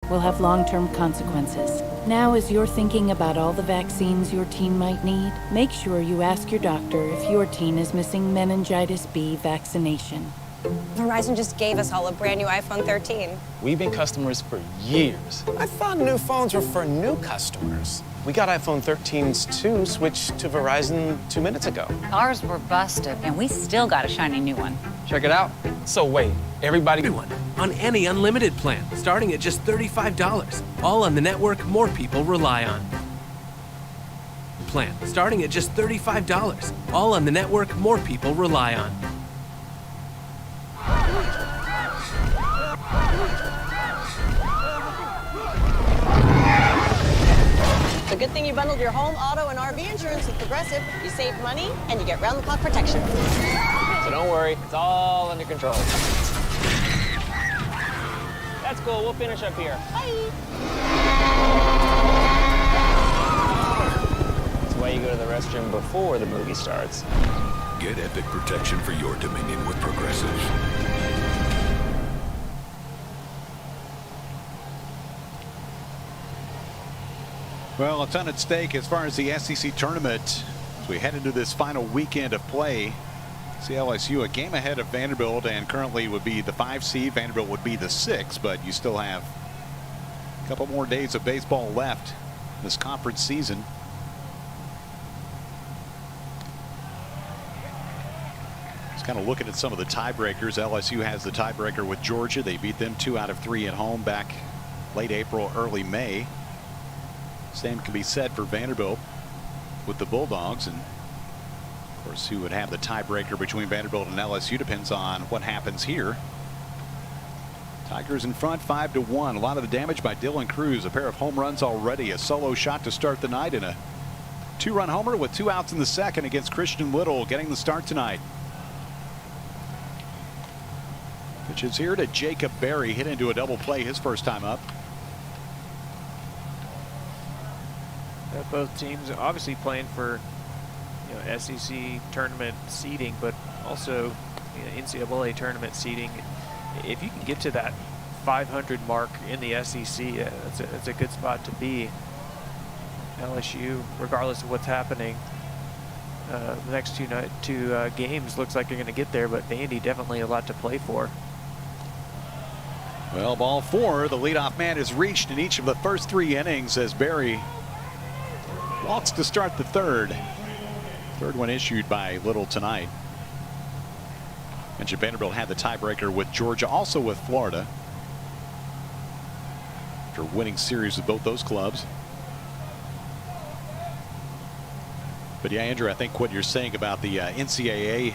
will have long-term consequences. Now, as you're thinking about all the vaccines your teen might need, make sure you ask your doctor if your teen is missing meningitis B vaccination. Verizon just gave us all a brand new iPhone 13. We've been customers for years. I thought new phones were for new customers. We got iPhone 13s too, switched to Verizon 2 minutes ago. Ours were busted, and we still got a shiny new one. Check it out. So wait, everybody... Everyone on any unlimited plan, starting at just $35. All on the network more people rely on. Plan, starting at just $35. All on the network more people rely on. It's a good thing you bundled your home, auto, and RV insurance with Progressive. You save money, and you get round-the-clock protection. So don't worry, it's all under control. That's cool, we'll finish up here. Bye. That's why you go to the restroom before the movie starts. Get epic protection for your Dominion with Progressive. Well, a ton at stake as far as the SEC tournament as we head into this final weekend of play. See LSU a game ahead of Vanderbilt and currently would be the 5 seed. Vanderbilt would be the 6, but you still have a couple more days of baseball left this conference season. Just kind of looking at some of the tiebreakers. LSU has the tiebreaker with Georgia. They beat them 2 out of 3 at home back late April, early May. Same can be said for Vanderbilt with the Bulldogs, and of course who would have the tiebreaker between Vanderbilt and LSU depends on what happens here. Tigers in front 5-1. A lot of the damage by Dylan Cruz. A pair of home runs already. A solo shot to start the night and a 2-run homer with 2 outs in the second against Christian Little getting the start tonight. Pitches here to Jacob Berry, hit into a double play his first time up. Both teams obviously playing for SEC tournament seeding, but also NCAA tournament seeding. If you can get to that 500 mark in the SEC, it's a good spot to be. LSU, regardless of what's happening, the next two games looks like they're going to get there, but Vandy definitely a lot to play for. Well, ball 4, the leadoff man is reached in each of the first 3 innings as Berry walks to start the third. Third one issued by Little tonight. Mentioned Vanderbilt had the tiebreaker with Georgia, also with Florida, after winning series with both those clubs. But yeah, Andrew, I think what you're saying about the NCAA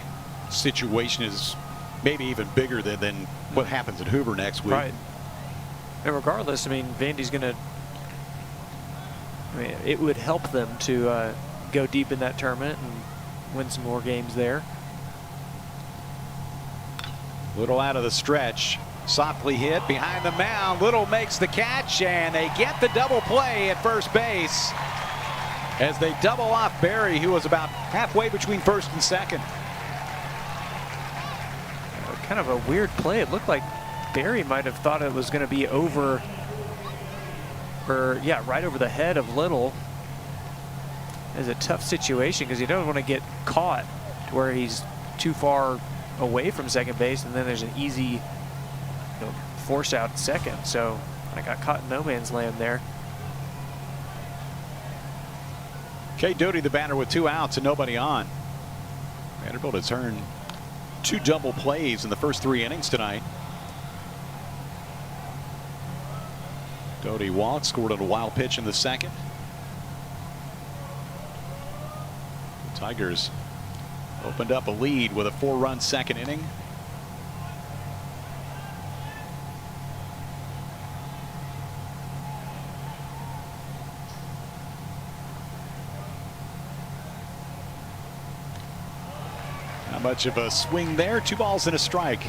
situation is maybe even bigger than what happens at Hoover next week. Right. And regardless, I mean, Vandy's going to, it would help them to go deep in that tournament and win some more games there. Little out of the stretch. Softly hit behind the mound. Little makes the catch, and they get the double play at first base as they double off Berry, who was about halfway between first and second. Kind of a weird play. It looked like Berry might have thought it was going to be over, or yeah, right over the head of Little. It's a tough situation because you don't want to get caught to where he's too far away from second base, and then there's an easy force out at second. So I got caught in no man's land there. Kate Doty, the batter, with 2 outs and nobody on. Vanderbilt has earned 2 double plays in the first 3 innings tonight. Doty walked, scored on a wild pitch in the second. The Tigers opened up a lead with a 4-run second inning. Not much of a swing there. 2 balls and a strike.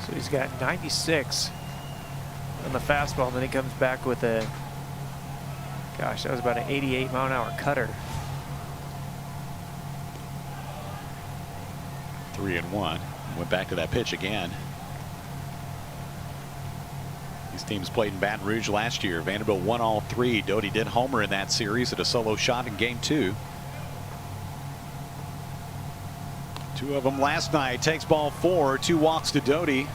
So he's got 96 on the fastball, and then he comes back with a, gosh, that was about an 88-mile-an-hour cutter. 3-1. Went back to that pitch again. These teams played in Baton Rouge last year. Vanderbilt won all three. Doty did homer in that series at a solo shot in game 2. 2 of them last night. Takes ball 4, 2 walks to Doty.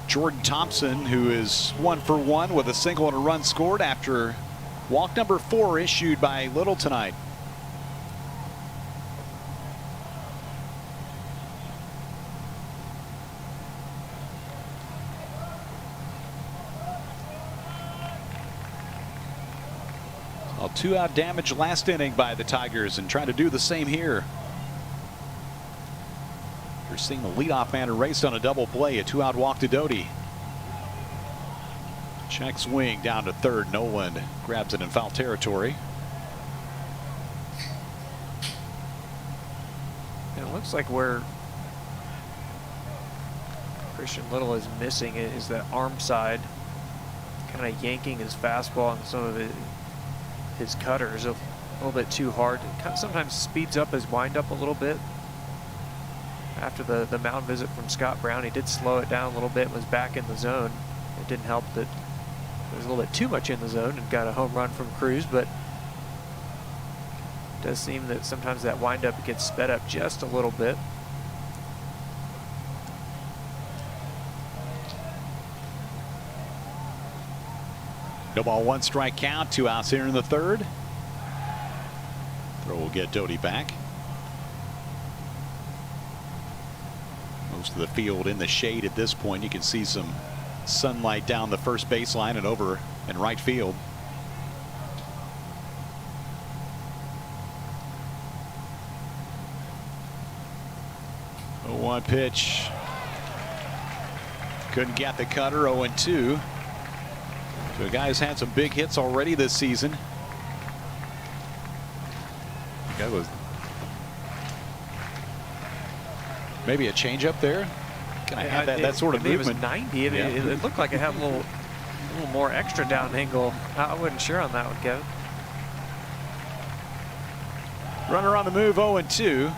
Jordan Thompson, who is 1 for 1 with a single and a run scored after walk number 4 issued by Little tonight. A 2-out damage last inning by the Tigers, and trying to do the same here. You're seeing the leadoff man erased on a double play. A 2-out walk to Doty. Check swing down to third. Nolan grabs it in foul territory. And it looks like where Christian Little is missing is that arm side, kind of yanking his fastball and some of his cutters a little bit too hard. It sometimes speeds up his windup a little bit. After the mound visit from Scott Brown, he did slow it down a little bit and was back in the zone. It didn't help that it was a little bit too much in the zone and got a home run from Cruz, but it does seem that sometimes that windup gets sped up just a little bit. No ball, 1 strike count, 2 outs here in the third. Throw will get Doty back. Most of the field in the shade at this point. You can see some sunlight down the first baseline and over in right field. Oh, 1 pitch. Couldn't get the cutter. 0-2. So a guy who's had some big hits already this season. The guy was maybe a changeup there. Can I have that sort of movement? It was 90. It looked like it had a little more extra down angle. I wasn't sure on that one, Kevin. Runner on the move, 0-2.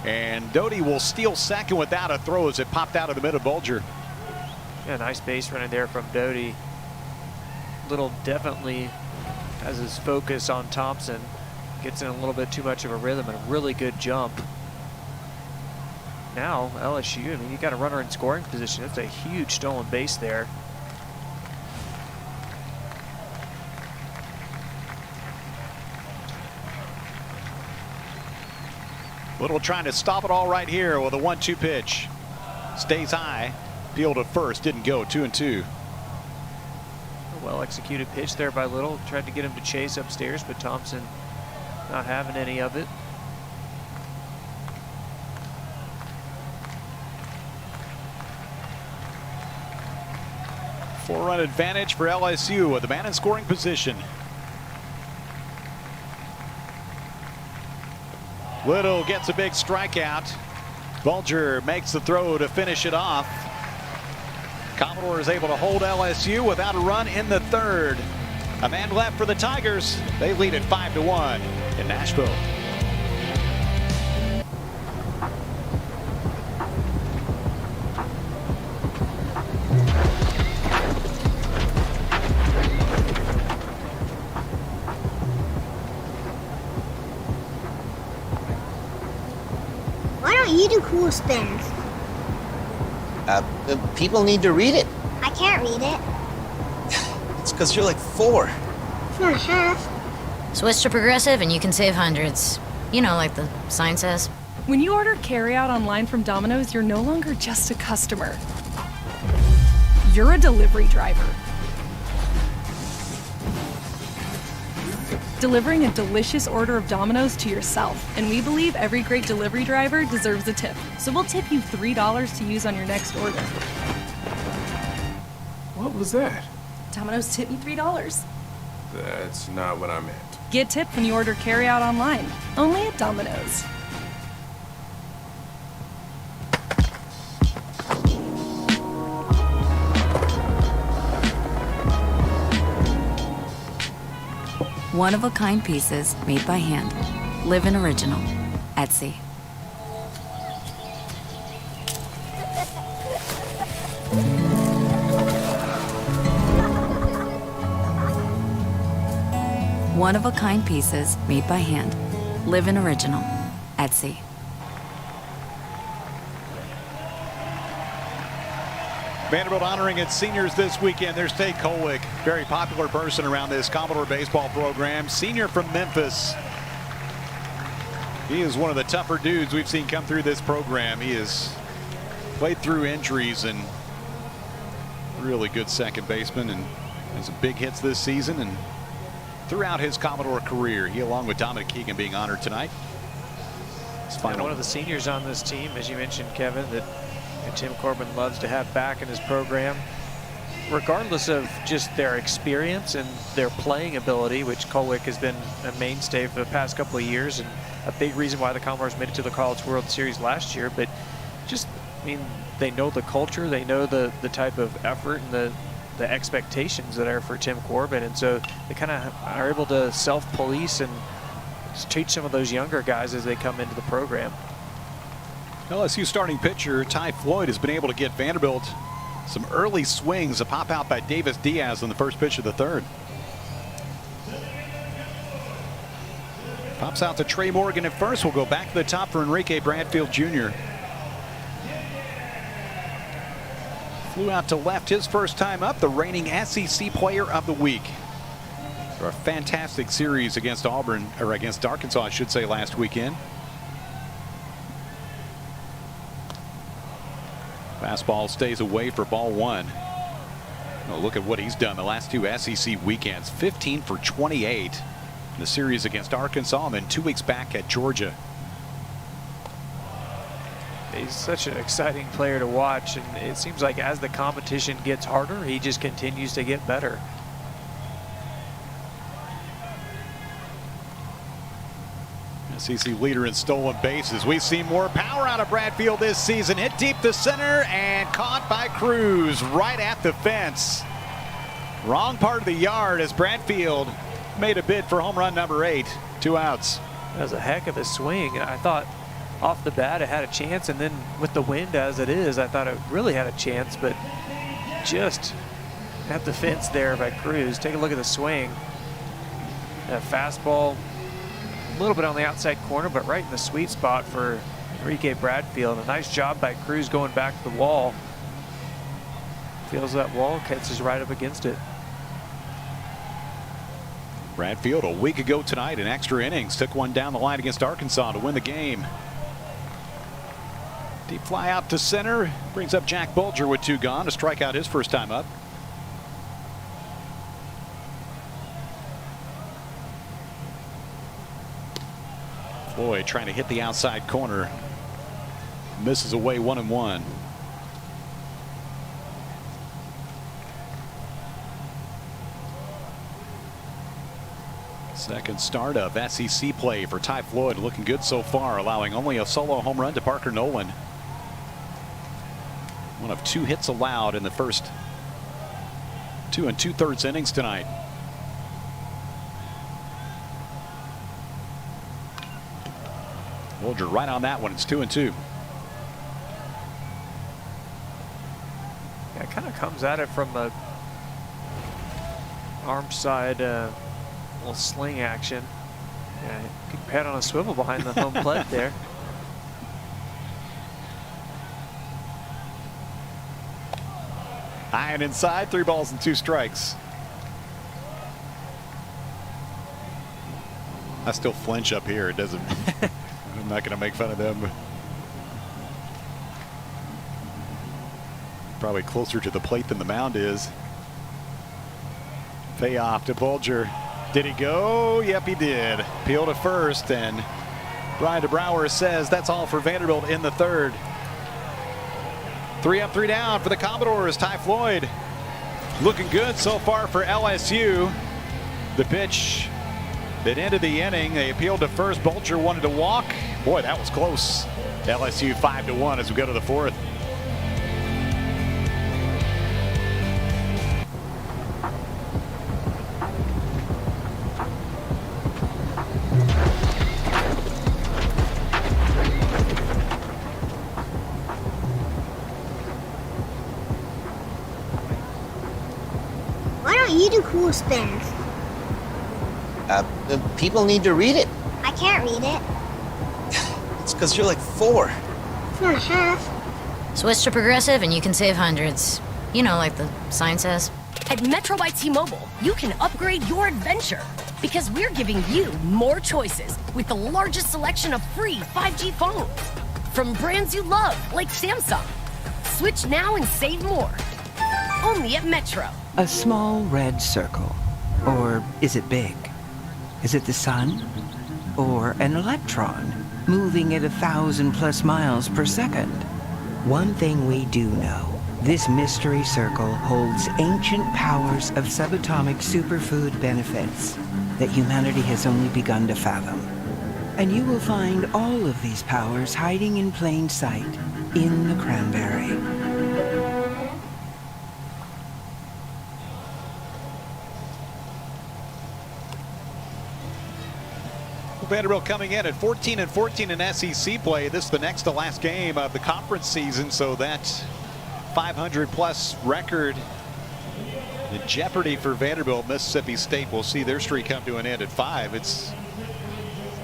And Doty will steal second without a throw as it popped out of the middle. Bulger. Yeah, nice base running there from Doty. Little definitely has his focus on Thompson. Gets in a little bit too much of a rhythm and a really good jump. Now LSU, I mean, you got a runner in scoring position. It's a huge stolen base there. Little trying to stop it all right here with a 1-2 pitch. Stays high. Peeled at first, didn't go. 2-2. Well executed pitch there by Little. Tried to get him to chase upstairs, but Thompson not having any of it. Four-run advantage for LSU with a man in scoring position. Little gets a big strikeout. Bulger makes the throw to finish it off. Commodore is able to hold LSU without a run in the third. A man left for the Tigers. They lead it 5-1 in Nashville. Why don't you do cool spins? People need to read it. I can't read it. It's because you're like 4. It's not half. Switch to Progressive and you can save hundreds. You know, like the sign says. When you order carryout online from Domino's, you're no longer just a customer. You're a delivery driver. Delivering a delicious order of Domino's to yourself. And we believe every great delivery driver deserves a tip. So we'll tip you $3 to use on your next order. What was that? Domino's tipped me $3. That's not what I meant. Get tipped when you order carryout online. Only at Domino's. One-of-a-kind pieces made by hand. Live in Original. Etsy. One-of-a-kind pieces made by hand. Live an original. Etsy. Vanderbilt honoring its seniors this weekend. There's Tate Kolwick, very popular person around this Commodore baseball program. Senior from Memphis. He is one of the tougher dudes we've seen come through this program. He has played through injuries and really good second baseman and has some big hits this season and throughout his Commodore career. He, along with Dominic Keegan, being honored tonight. And one of the seniors on this team, as you mentioned, Kevin, that Tim Corbin loves to have back in his program, regardless of just their experience and their playing ability, which Kolwick has been a mainstay for the past couple of years and a big reason why the Commodores made it to the College World Series last year. But just, I mean, they know the culture, they know the type of effort and the expectations that are for Tim Corbin, and so they kind of are able to self-police and teach some of those younger guys as they come into the program. LSU starting pitcher Ty Floyd has been able to get Vanderbilt some early swings, a pop out by Davis Diaz on the first pitch of the third. Pops out to Trey Morgan at first. We'll go back to the top for Enrique Bradfield Jr. Flew out to left his first time up, the reigning SEC Player of the Week. A fantastic series against Auburn, or against Arkansas, I should say, last weekend. Fastball stays away for ball one. Oh, look at what he's done the last two SEC weekends. 15 for 28 in the series against Arkansas and then 2 weeks back at Georgia. He's such an exciting player to watch, and it seems like as the competition gets harder, he just continues to get better. SEC leader in stolen bases. We've seen more power out of Bradfield this season. Hit deep to center and caught by Cruz right at the fence. Wrong part of the yard as Bradfield made a bid for home run number 8. 2 outs. That was a heck of a swing. I thought off the bat it had a chance, and then with the wind as it is, I thought it really had a chance, but just at the fence there by Cruz. Take a look at the swing. That fastball, a little bit on the outside corner, but right in the sweet spot for Enrique Bradfield. A nice job by Cruz going back to the wall. Feels that wall, catches right up against it. Bradfield a week ago tonight in extra innings took one down the line against Arkansas to win the game. Deep fly out to center brings up Jack Bulger with 2 gone to strike out his first time up. Floyd trying to hit the outside corner. Misses away 1-1. Second start of SEC play for Ty Floyd, looking good so far, allowing only a solo home run to Parker Nolan. One of 2 hits allowed in the first 2 2/3 innings tonight. Bulger right on that one. It's 2-2. Yeah, it kind of comes at it from a arm side little sling action. Yeah, keep your head on a swivel behind the home plate there. High and inside, 3 balls and 2 strikes. I still flinch up here. It doesn't. I'm not going to make fun of them. Probably closer to the plate than the mound is. Payoff to Bulger. Did he go? Yep, he did. Peel to first, and Brian DeBrouwer says that's all for Vanderbilt in the third. 3 up, 3 down for the Commodores. Ty Floyd looking good so far for LSU. The pitch that ended the inning, they appealed to first. Bulger wanted to walk. Boy, that was close. LSU 5-1 as we go to the 4th. Why don't you do cool spins? People need to read it. I can't read it. It's because you're like 4. It's not half. Switch to Progressive and you can save hundreds. You know, like the sign says. At Metro by T-Mobile, you can upgrade your adventure because we're giving you more choices with the largest selection of free 5G phones from brands you love, like Samsung. Switch now and save more. Only at Metro. A small red circle. Or is it big? Is it the sun? Or an electron moving at 1,000+ miles per second? One thing we do know. This mystery circle holds ancient powers of subatomic superfood benefits that humanity has only begun to fathom. And you will find all of these powers hiding in plain sight in the cranberry. Vanderbilt coming in at 14-14 in SEC play. This is the next to last game of the conference season, so that 500+ record in jeopardy for Vanderbilt. Mississippi State will see their streak come to an end at 5. It's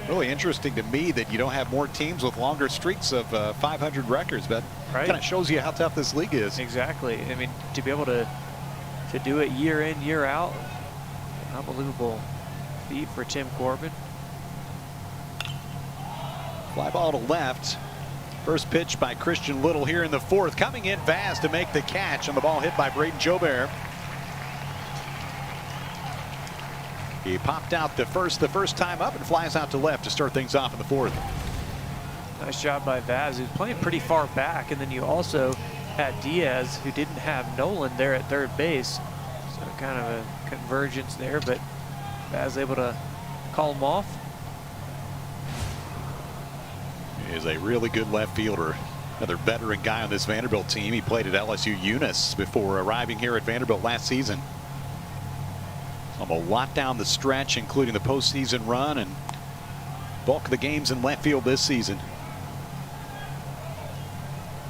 really interesting to me that you don't have more teams with longer streaks of 500 records, but right. Kind of shows you how tough this league is. Exactly. I mean, to be able to do it year in, year out, unbelievable feat for Tim Corbin. Fly ball to left. First pitch by Christian Little here in the 4th. Coming in fast to make the catch on the ball hit by Braden Jobert. He popped out the first time up and flies out to left to start things off in the 4th. Nice job by Vaz, who's playing pretty far back. And then you also had Diaz, who didn't have Nolan there at third base. So kind of a convergence there, but Vaz able to call him off. He is a really good left fielder. Another veteran guy on this Vanderbilt team. He played at LSU Eunice before arriving here at Vanderbilt last season. A lot down the stretch, including the postseason run and bulk of the games in left field this season.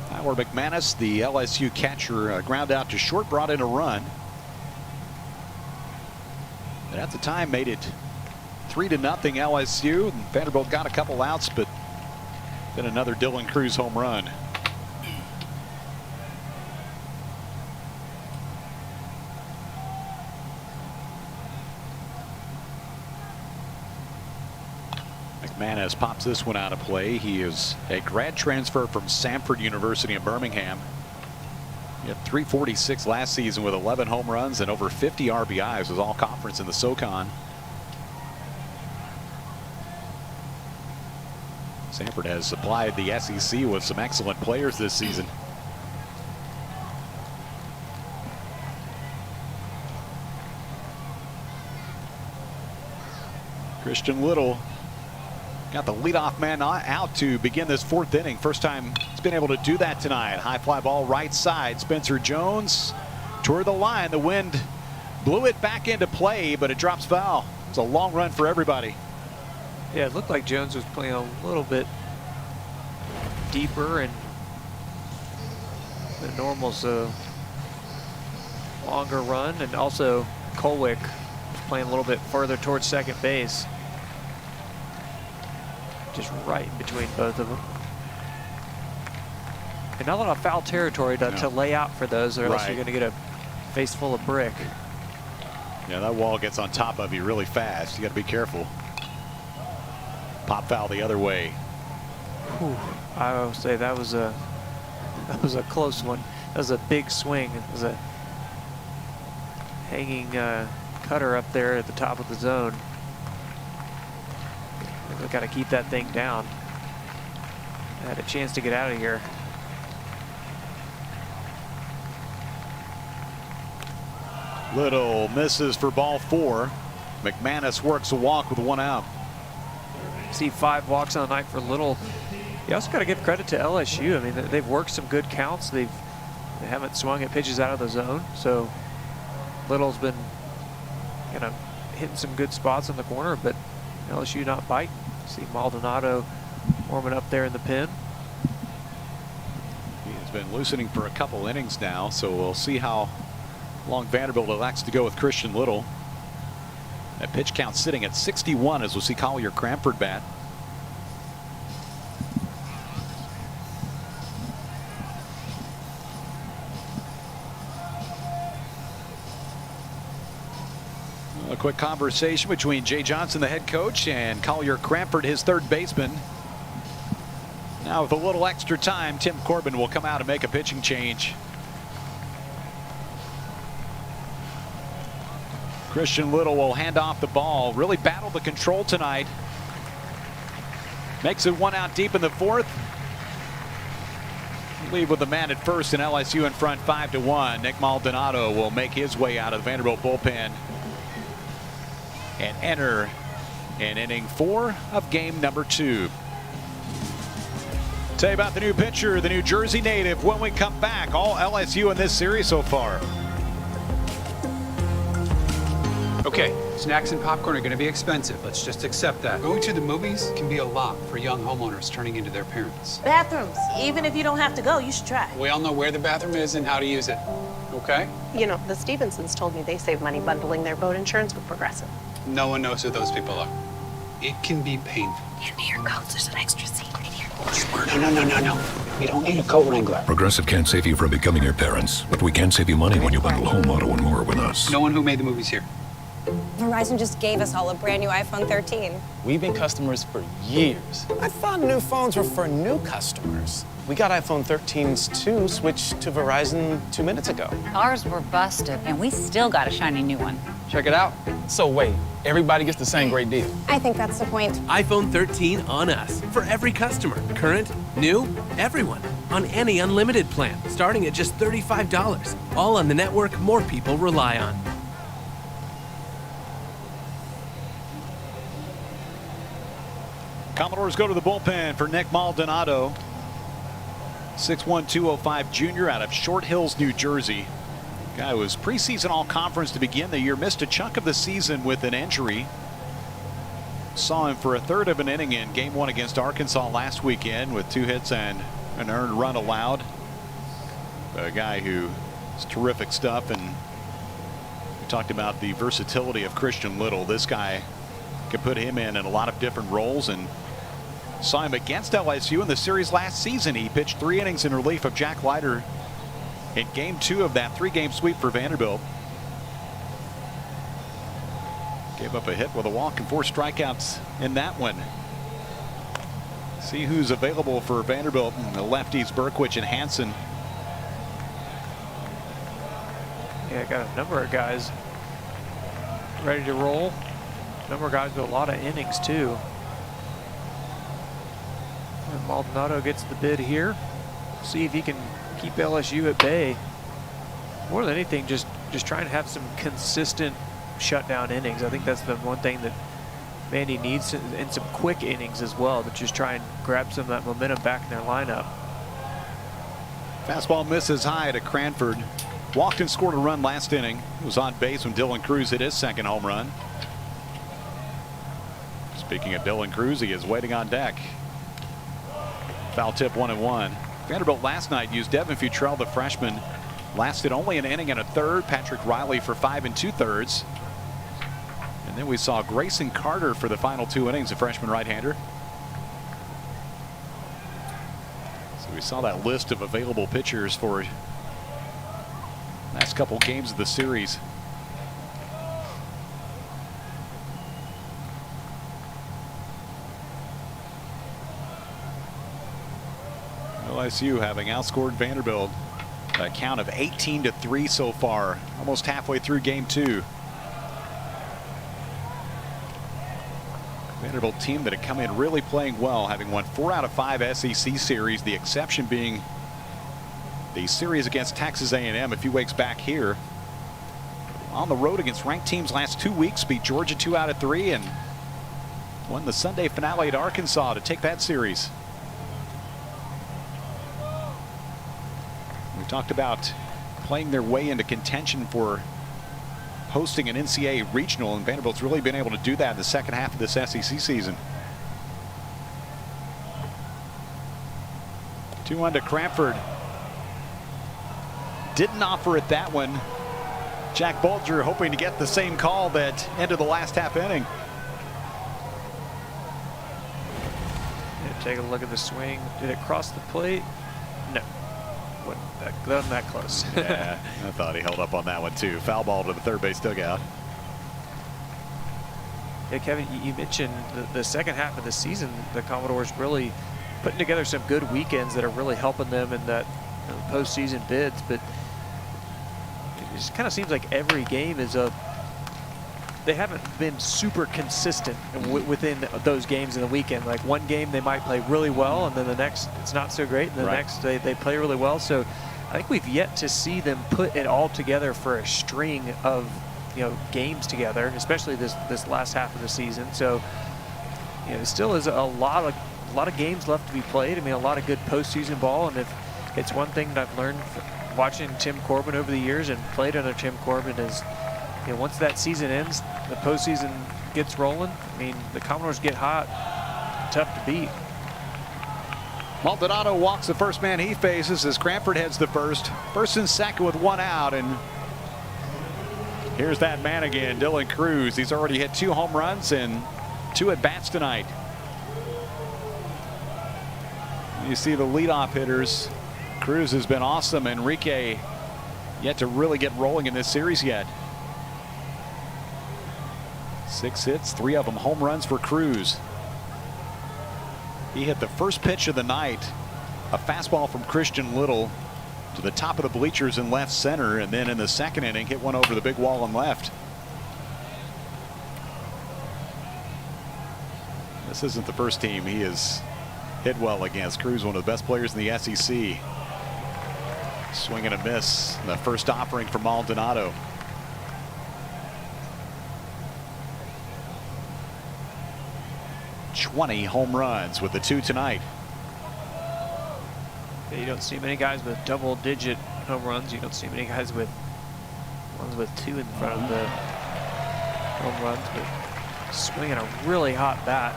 Howard McManus, the LSU catcher, ground out to short, brought in a run. But at the time made it 3-0 LSU. And Vanderbilt got a couple outs, but then another Dylan Cruz home run. McManus pops this one out of play. He is a grad transfer from Samford University in Birmingham. He had .346 last season with 11 home runs and over 50 RBIs. Was all conference in the SoCon. Samford has supplied the SEC with some excellent players this season. Christian Little got the leadoff man out to begin this 4th inning. First time he's been able to do that tonight. High fly ball right side. Spencer Jones toward the line. The wind blew it back into play, but it drops foul. It's a long run for everybody. Yeah, it looked like Jones was playing a little bit deeper and the normal, so longer run. And also Kolwick was playing a little bit further towards second base. Just right in between both of them. And not a lot of foul territory to lay out for those, or else you're going to get a face full of brick. Yeah, that wall gets on top of you really fast. You got to be careful. Pop foul the other way. Whew. I would say that was a close one. That was a big swing. It was a hanging cutter up there at the top of the zone. We've got to keep that thing down. I had a chance to get out of here. Little misses for ball 4. McManus works a walk with 1 out. See 5 walks on the night for Little. You also got to give credit to LSU. I mean, they've worked some good counts. They haven't swung at pitches out of the zone. So Little's been, hitting some good spots in the corner, but LSU not biting. See Maldonado warming up there in the pen. He has been loosening for a couple innings now, so we'll see how long Vanderbilt elects to go with Christian Little. That pitch count sitting at 61 as we'll see Collier Cranford bat. A quick conversation between Jay Johnson, the head coach, and Collier Cranford, his third baseman. Now with a little extra time, Tim Corbin will come out and make a pitching change. Christian Little will hand off the ball. Really battled the control tonight. Makes it 1 out deep in the 4th. Leave with the man at first and LSU in front 5-1. Nick Maldonado will make his way out of the Vanderbilt bullpen and enter in inning 4 of game number 2. Tell you about the new pitcher, the New Jersey native, when we come back. All LSU in this series so far. Okay, snacks and popcorn are going to be expensive. Let's just accept that. Going to the movies can be a lot for young homeowners turning into their parents. Bathrooms. Even if you don't have to go, you should try. We all know where the bathroom is and how to use it. Okay? You know, the Stevensons told me they save money bundling their boat insurance with Progressive. No one knows who those people are. It can be painful. And here comes, there's an extra seat right here. No. We don't need a coat wrangler. Progressive can't save you from becoming your parents, but we can save you money when you bundle home, auto, and more with us. No one who made the movies here. Verizon just gave us all a brand new iPhone 13. We've been customers for years. I thought new phones were for new customers. We got iPhone 13s too, switched to Verizon 2 minutes ago. Ours were busted, and we still got a shiny new one. Check it out. So wait, everybody gets the same great deal. I think that's the point. iPhone 13 on us for every customer. Current, new, everyone. On any unlimited plan, starting at just $35. All on the network more people rely on. Commodores go to the bullpen for Nick Maldonado. 6'1", 205 junior out of Short Hills, New Jersey. Guy was preseason all-conference to begin the year. Missed a chunk of the season with an injury. Saw him for a third of an inning in Game 1 against Arkansas last weekend with 2 hits and an earned run allowed. A guy who is terrific stuff, and we talked about the versatility of Christian Little. This guy could put him in a lot of different roles, and saw him against LSU in the series last season. He pitched 3 innings in relief of Jack Leiter in Game 2 of that 3-game sweep for Vanderbilt. Gave up a hit with a walk and 4 strikeouts in that one. See who's available for Vanderbilt. The lefties Berkwich and Hansen. Yeah, got a number of guys ready to roll. A number of guys with a lot of innings too. And Maldonado gets the bid here. See if he can keep LSU at bay. More than anything, just trying to have some consistent shutdown innings. I think that's the one thing that Vandy needs, and some quick innings as well, to just try and grab some of that momentum back in their lineup. Fastball misses high to Cranford. Walked and scored a run last inning. Was on base when Dylan Cruz hit his second home run. Speaking of Dylan Cruz, he is waiting on deck. Foul tip 1-1. Vanderbilt last night used Devin Futrell, the freshman. Lasted only an inning and a third. Patrick Riley for 5 2/3. And then we saw Grayson Carter for the final 2 innings, a freshman right-hander. So we saw that list of available pitchers for last couple games of the series. LSU having outscored Vanderbilt a count of 18-3 so far, almost halfway through Game 2. Vanderbilt team that had come in really playing well, having won 4 out of 5 SEC series, the exception being the series against Texas A&M a few weeks back here. On the road against ranked teams last 2 weeks, beat Georgia 2 out of 3 and won the Sunday finale at Arkansas to take that series. We talked about playing their way into contention for hosting an NCAA regional, and Vanderbilt's really been able to do that in the second half of this SEC season. 2-1 to Cranford. Didn't offer it that one. Jack Bulger hoping to get the same call that ended the last half inning. Yeah, take a look at the swing. Did it cross the plate? No. Wasn't that close. Yeah, I thought he held up on that one too. Foul ball to the third base dugout. Yeah, Kevin, you mentioned the second half of the season, the Commodores really putting together some good weekends that are really helping them in that postseason bids, but it just kind of seems like every game is they haven't been super consistent within those games in the weekend. Like one game they might play really well, and then the next it's not so great, and the next they play really well. So I think we've yet to see them put it all together for a string of games together, especially this last half of the season. So there still is a lot of games left to be played. I mean, a lot of good postseason ball, and if it's one thing that I've learned from watching Tim Corbin over the years and played under Tim Corbin is, once that season ends, the postseason gets rolling. I mean, the Commodores get hot, tough to beat. Maldonado walks the first man he faces as Cranford heads the first. First and second with one out, and here's that man again, Dylan Cruz. He's already hit 2 home runs and 2 at-bats tonight. You see the leadoff hitters. Cruz has been awesome. Enrique yet to really get rolling in this series yet. 6 hits, 3 of them home runs for Cruz. He hit the first pitch of the night, a fastball from Christian Little to the top of the bleachers in left center, and then in the second inning hit one over the big wall in left. This isn't the first team he has hit well against. Cruz, one of the best players in the SEC. Swing and a miss in the first offering for Maldonado. "20 home runs with the 2 tonight. Yeah, you don't see many guys with double-digit home runs. You don't see many guys with ones with 2 in front of the home runs, but swinging a really hot bat.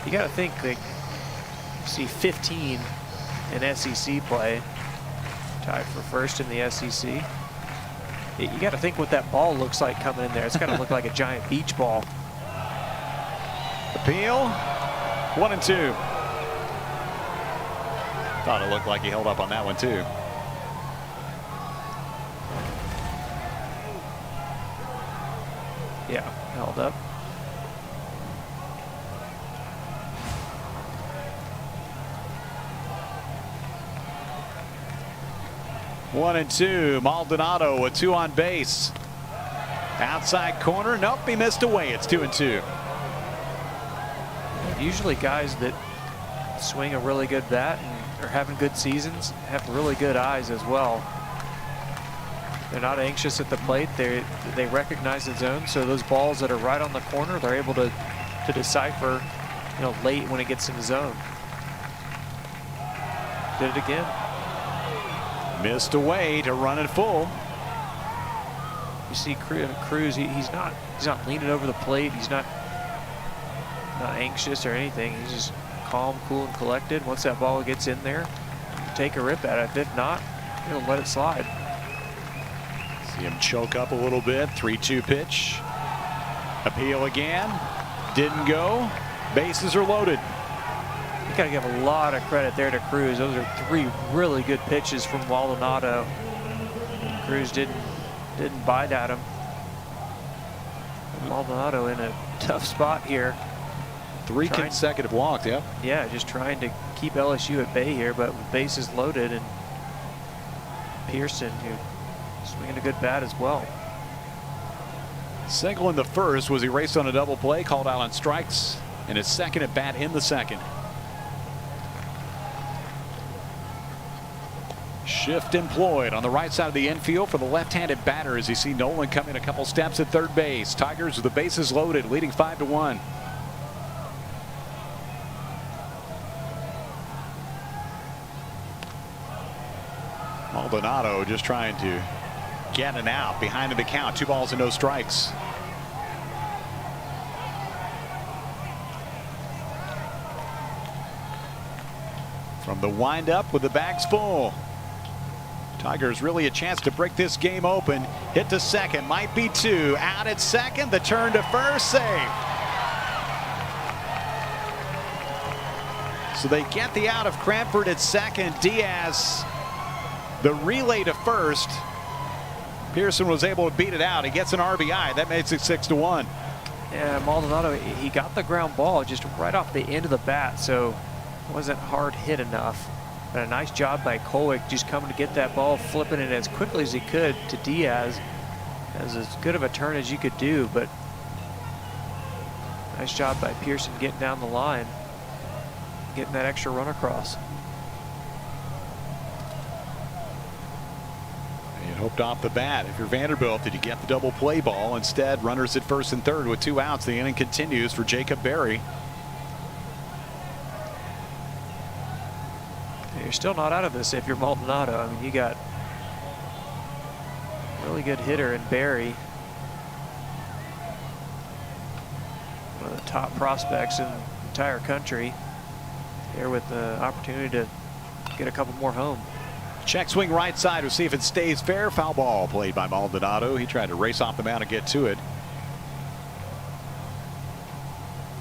You got to think that you see 15 in SEC play, tied for first in the SEC. You got to think what that ball looks like coming in there. It's got to look like a giant beach ball. Appeal, 1-2. Thought it looked like he held up on that one too. Yeah, held up. One and two. Maldonado with 2 on base. Outside corner. Nope, he missed away. It's 2-2. Usually guys that swing a really good bat and are having good seasons have really good eyes as well. They're not anxious at the plate. They recognize the zone, so those balls that are right on the corner, they're able to decipher, late when it gets in the zone. Did it again. Missed away to run it full. You see Cruz, he's not leaning over the plate. He's not anxious or anything. He's just calm, cool, and collected. Once that ball gets in there, take a rip at it. If not, he'll let it slide. See him choke up a little bit. 3-2 pitch. Appeal again. Didn't go. Bases are loaded. You got to give a lot of credit there to Cruz. Those are 3 really good pitches from Maldonado. Cruz didn't bite at him. Maldonado in a tough spot here. 3 consecutive walks, yep. Yeah, just trying to keep LSU at bay here, but with bases loaded, and Pearson, who's swinging a good bat as well. Single in the first, was erased on a double play, called out on strikes, and his second at bat in the second. Shift employed on the right side of the infield for the left-handed batter as you see Nolan coming a couple steps at third base. Tigers with the bases loaded, leading 5-1. Maldonado just trying to get an out behind the count. 2 balls and no strikes. From the windup with the bags full. Tigers really a chance to break this game open. Hit to second, might be two. Out at second, the turn to first, save. So they get the out of Cranford at second. Diaz, the relay to first. Pearson was able to beat it out. He gets an RBI. That makes it 6-1. Yeah, Maldonado, he got the ground ball just right off the end of the bat, so it wasn't hard hit enough. But a nice job by Kolwick just coming to get that ball, flipping it as quickly as he could to Diaz. That was as good of a turn as you could do, but nice job by Pearson getting down the line, getting that extra run across. You hoped off the bat, if you're Vanderbilt, did you get the double play ball? Instead, runners at first and third with 2 outs. The inning continues for Jacob Berry. You're still not out of this if you're Maldonado. I mean, you got a really good hitter in Berry. One of the top prospects in the entire country. Here with the opportunity to get a couple more home. Check swing right side to see if it stays fair. Foul ball played by Maldonado. He tried to race off the mound and get to it.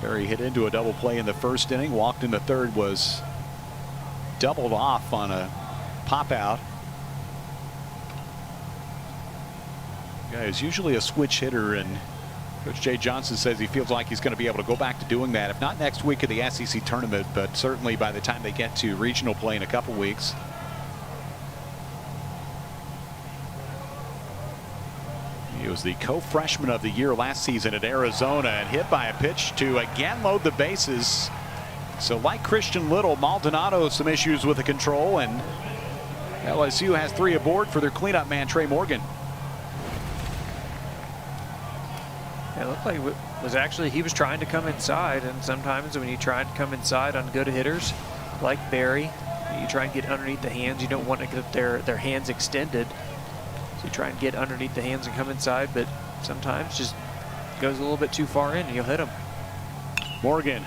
Berry hit into a double play in the first inning. Walked in the third, was doubled off on a pop out. Guy is usually a switch hitter, and Coach Jay Johnson says he feels like he's going to be able to go back to doing that, if not next week at the SEC tournament, but certainly by the time they get to regional play in a couple weeks. He was the co-freshman of the year last season at Arizona and hit by a pitch to again load the bases. So like Christian Little, Maldonado some issues with the control, and LSU has 3 aboard for their cleanup man, Trey Morgan. It looked like it was actually, he was trying to come inside, and sometimes when you try to come inside on good hitters like Berry, you try and get underneath the hands. You don't want to get their hands extended. So you try and get underneath the hands and come inside, but sometimes just goes a little bit too far in and you'll hit him. Morgan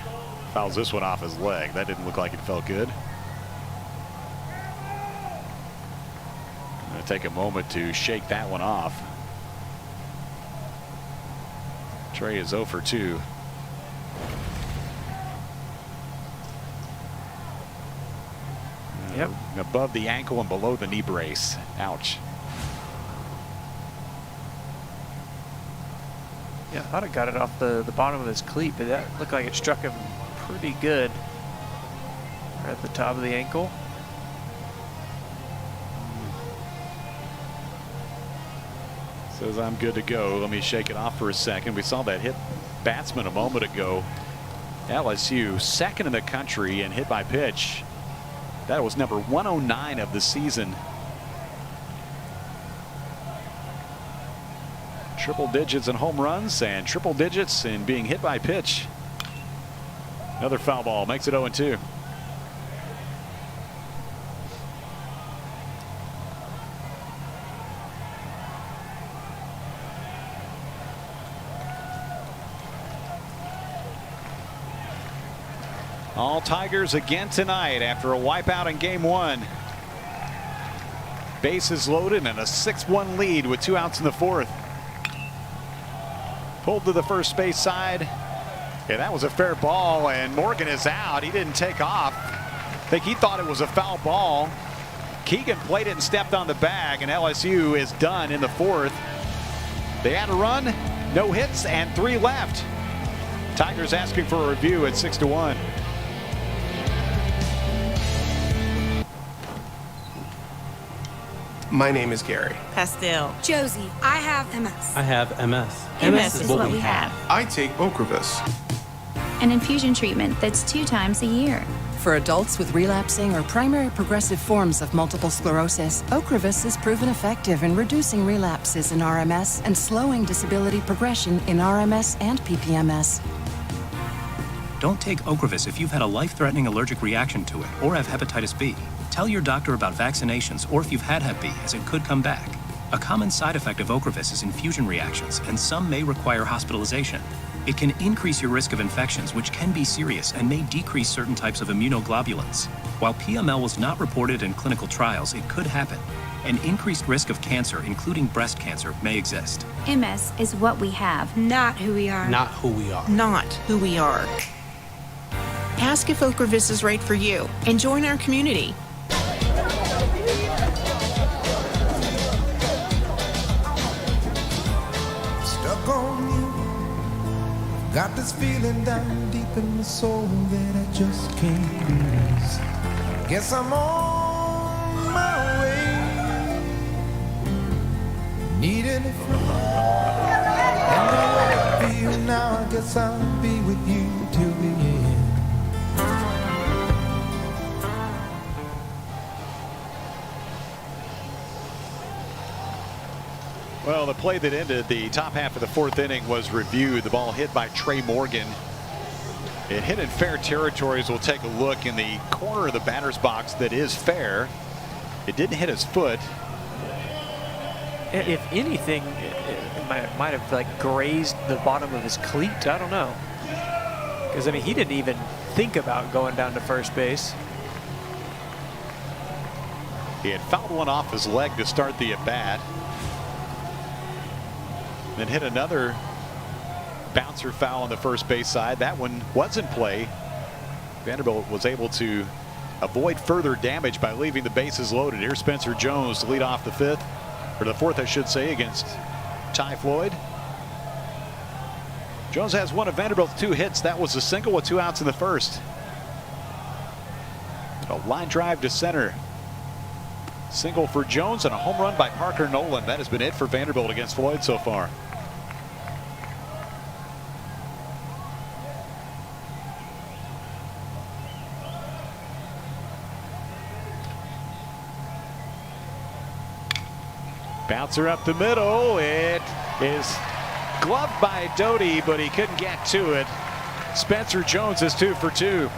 fouls this one off his leg. That didn't look like it felt good. Gonna take a moment to shake that one off. Trey is 0 for 2. Yep. Above the ankle and below the knee brace. Ouch. Yeah, I thought it got it off the bottom of his cleat, but that looked like it struck him pretty good right at the top of the ankle. Says I'm good to go. Let me shake it off for a second. We saw that hit batsman a moment ago. LSU second in the country in hit by pitch. That was number 109 of the season. Triple digits in home runs and triple digits in being hit by pitch. Another foul ball makes it 0-2. All Tigers again tonight after a wipeout in game 1. Bases loaded and a 6-1 lead with 2 outs in the 4th. Pulled to the first base side. Yeah, that was a fair ball, and Morgan is out. He didn't take off. I think he thought it was a foul ball. Keegan played it and stepped on the bag, and LSU is done in the 4th. They had a run, no hits, and 3 left. Tigers asking for a review at 6-1. My name is Gary. Pastel. Josie, I have MS. I have MS. MS is what we have. I take Ocrevus. An infusion treatment that's 2 times a year. For adults with relapsing or primary progressive forms of multiple sclerosis, Ocrevus is proven effective in reducing relapses in RMS and slowing disability progression in RMS and PPMS. Don't take Ocrevus if you've had a life-threatening allergic reaction to it or have hepatitis B. Tell your doctor about vaccinations or if you've had Hep B, as it could come back. A common side effect of Ocrevus is infusion reactions, and some may require hospitalization. It can increase your risk of infections, which can be serious and may decrease certain types of immunoglobulins. While PML was not reported in clinical trials, it could happen. an increased risk of cancer, including breast cancer, may exist. MS is what we have, Not who we are. Not who we are. Not who we are. Ask if Ocrevus is right for you and join our community. Stuck on you. Got this feeling down deep in my soul that I just can't lose. Guess I'm on my way. Needing a friend. And the way I feel now, I guess I'll be with you till the end. Well, the play that ended the top half of the fourth inning was reviewed. The ball hit by Trey Morgan. It hit in fair territories. We'll take a look in the corner of the batter's box that is fair. It didn't hit his foot. If anything, it might have like grazed the bottom of his cleat. I don't know. Because, I mean, he didn't even think about going down to first base. He had fouled one off his leg to start the at-bat. Then hit another bouncer foul on the first base side. That one was in play. Vanderbilt was able to avoid further damage by leaving the bases loaded. Here's Spencer Jones to lead off the fifth, or the fourth, I should say, against Ty Floyd. Jones has one of Vanderbilt's 2 hits. That was a single with 2 outs in the first. A line drive to center. Single for Jones and a home run by Parker Nolan. That has been it for Vanderbilt against Floyd so far. Bouncer up the middle. It is gloved by Doty, but he couldn't get to it. Spencer Jones is 2 for 2.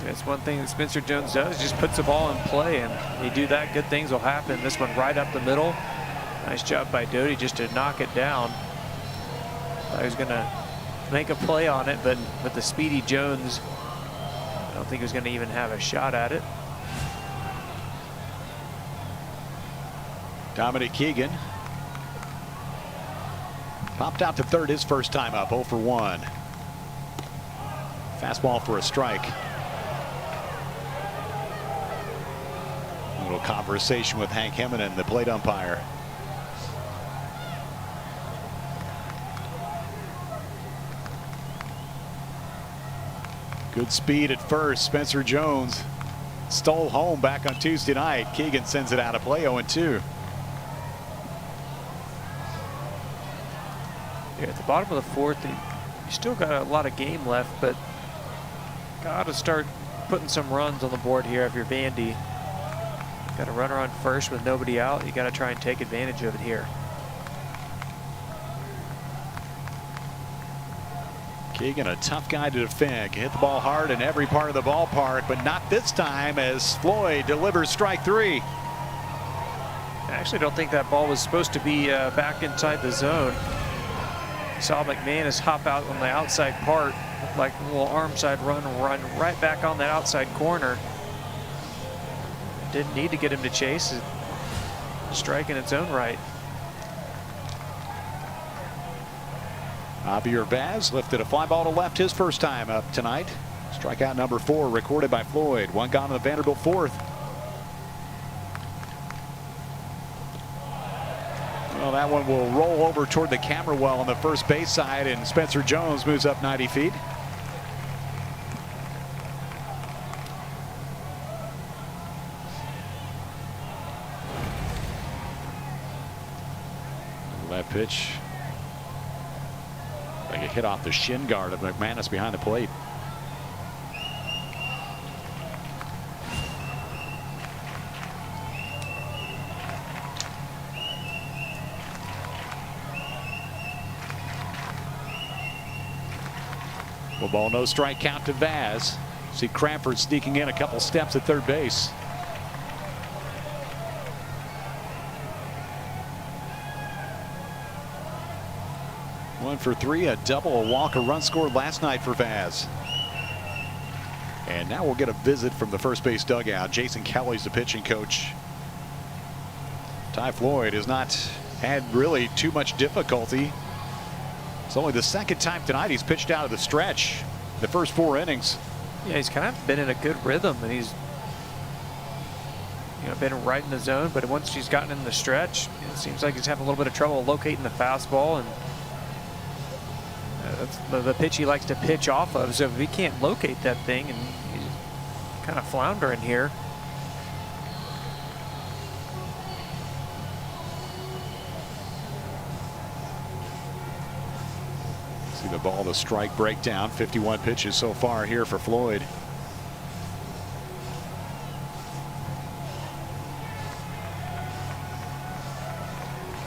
That's one thing that Spencer Jones does, just puts the ball in play, and you do that, good things will happen. This one right up the middle. Nice job by Doty just to knock it down. I was going to make a play on it, but with the speedy Jones, I don't think he was going to even have a shot at it. Dominic Keegan popped out to third his first time up, 0 for 1. Fastball for a strike. A little conversation with Hank Heminen, the plate umpire. Good speed at first. Spencer Jones stole home back on Tuesday night. Keegan sends it out of play, 0-2. Yeah, at the bottom of the fourth, you still got a lot of game left, but got to start putting some runs on the board here if you're Vandy. Got a runner on first with nobody out. You got to try and take advantage of it here. Keegan, a tough guy to defend. Can hit the ball hard in every part of the ballpark, but not this time as Floyd delivers strike 3. I actually don't think that ball was supposed to be back inside the zone. Saw McManus hop out on the outside part, like a little arm side run right back on that outside corner. Didn't need to get him to chase it. Strike in its own right. Javier Vaz lifted a fly ball to left his first time up tonight. Strikeout number 4 recorded by Floyd. One gone in the Vanderbilt fourth. Well, that one will roll over toward the camera well on the first base side, and Spencer Jones moves up 90 feet. That pitch, like a hit off the shin guard of McManus behind the plate. Well, ball, no strike count to Vaz. See Cranford sneaking in a couple steps at third base. One for 3, a double, a walk, a run scored last night for Vaz. And now we'll get a visit from the first base dugout. Jason Kelly's the pitching coach. Ty Floyd has not had really too much difficulty. It's only the second time tonight he's pitched out of the stretch the first 4 innings. Yeah, he's kind of been in a good rhythm, and he's been right in the zone, but once he's gotten in the stretch, it seems like he's having a little bit of trouble locating the fastball, and that's the pitch he likes to pitch off of. So if he can't locate that thing, and he's kind of floundering here. See the ball, the strike breakdown. 51 pitches so far here for Floyd.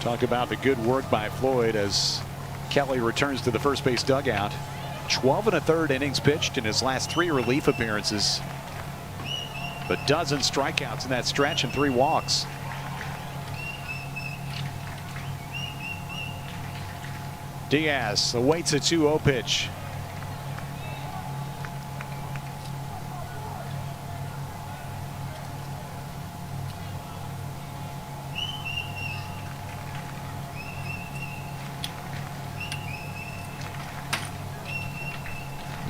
Talk about the good work by Floyd as Kelly returns to the first base dugout. 12 1/3 innings pitched in his last 3 relief appearances. A dozen strikeouts in that stretch and 3 walks. Diaz awaits a 2-0 pitch.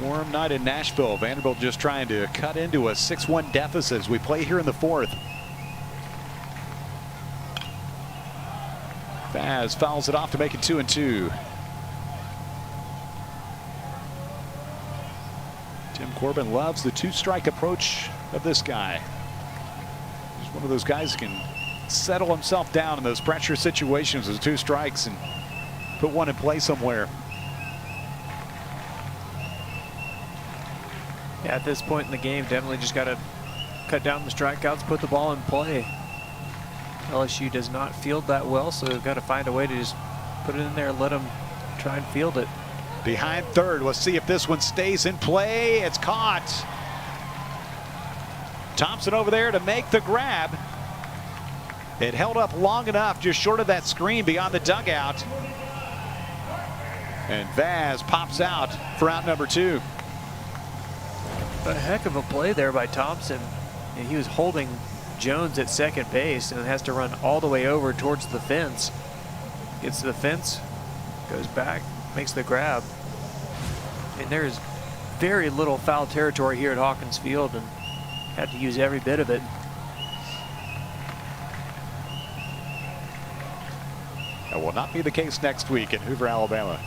Warm night in Nashville. Vanderbilt just trying to cut into a 6-1 deficit as we play here in the 4th. Vaz fouls it off to make it 2-2. Tim Corbin loves the 2-strike approach of this guy. He's one of those guys who can settle himself down in those pressure situations with 2 strikes and put one in play somewhere. Yeah, at this point in the game, definitely just got to cut down the strikeouts, put the ball in play. LSU does not field that well, so they've got to find a way to just put it in there and let them try and field it. Behind third, let's see if this one stays in play. It's caught. Thompson over there to make the grab. It held up long enough, just short of that screen beyond the dugout. And Vaz pops out for out number 2. A heck of a play there by Thompson. And he was holding Jones at second base and has to run all the way over towards the fence. Gets to the fence, goes back, makes the grab. And there's very little foul territory here at Hawkins Field, and had to use every bit of it. That will not be the case next week in Hoover, Alabama.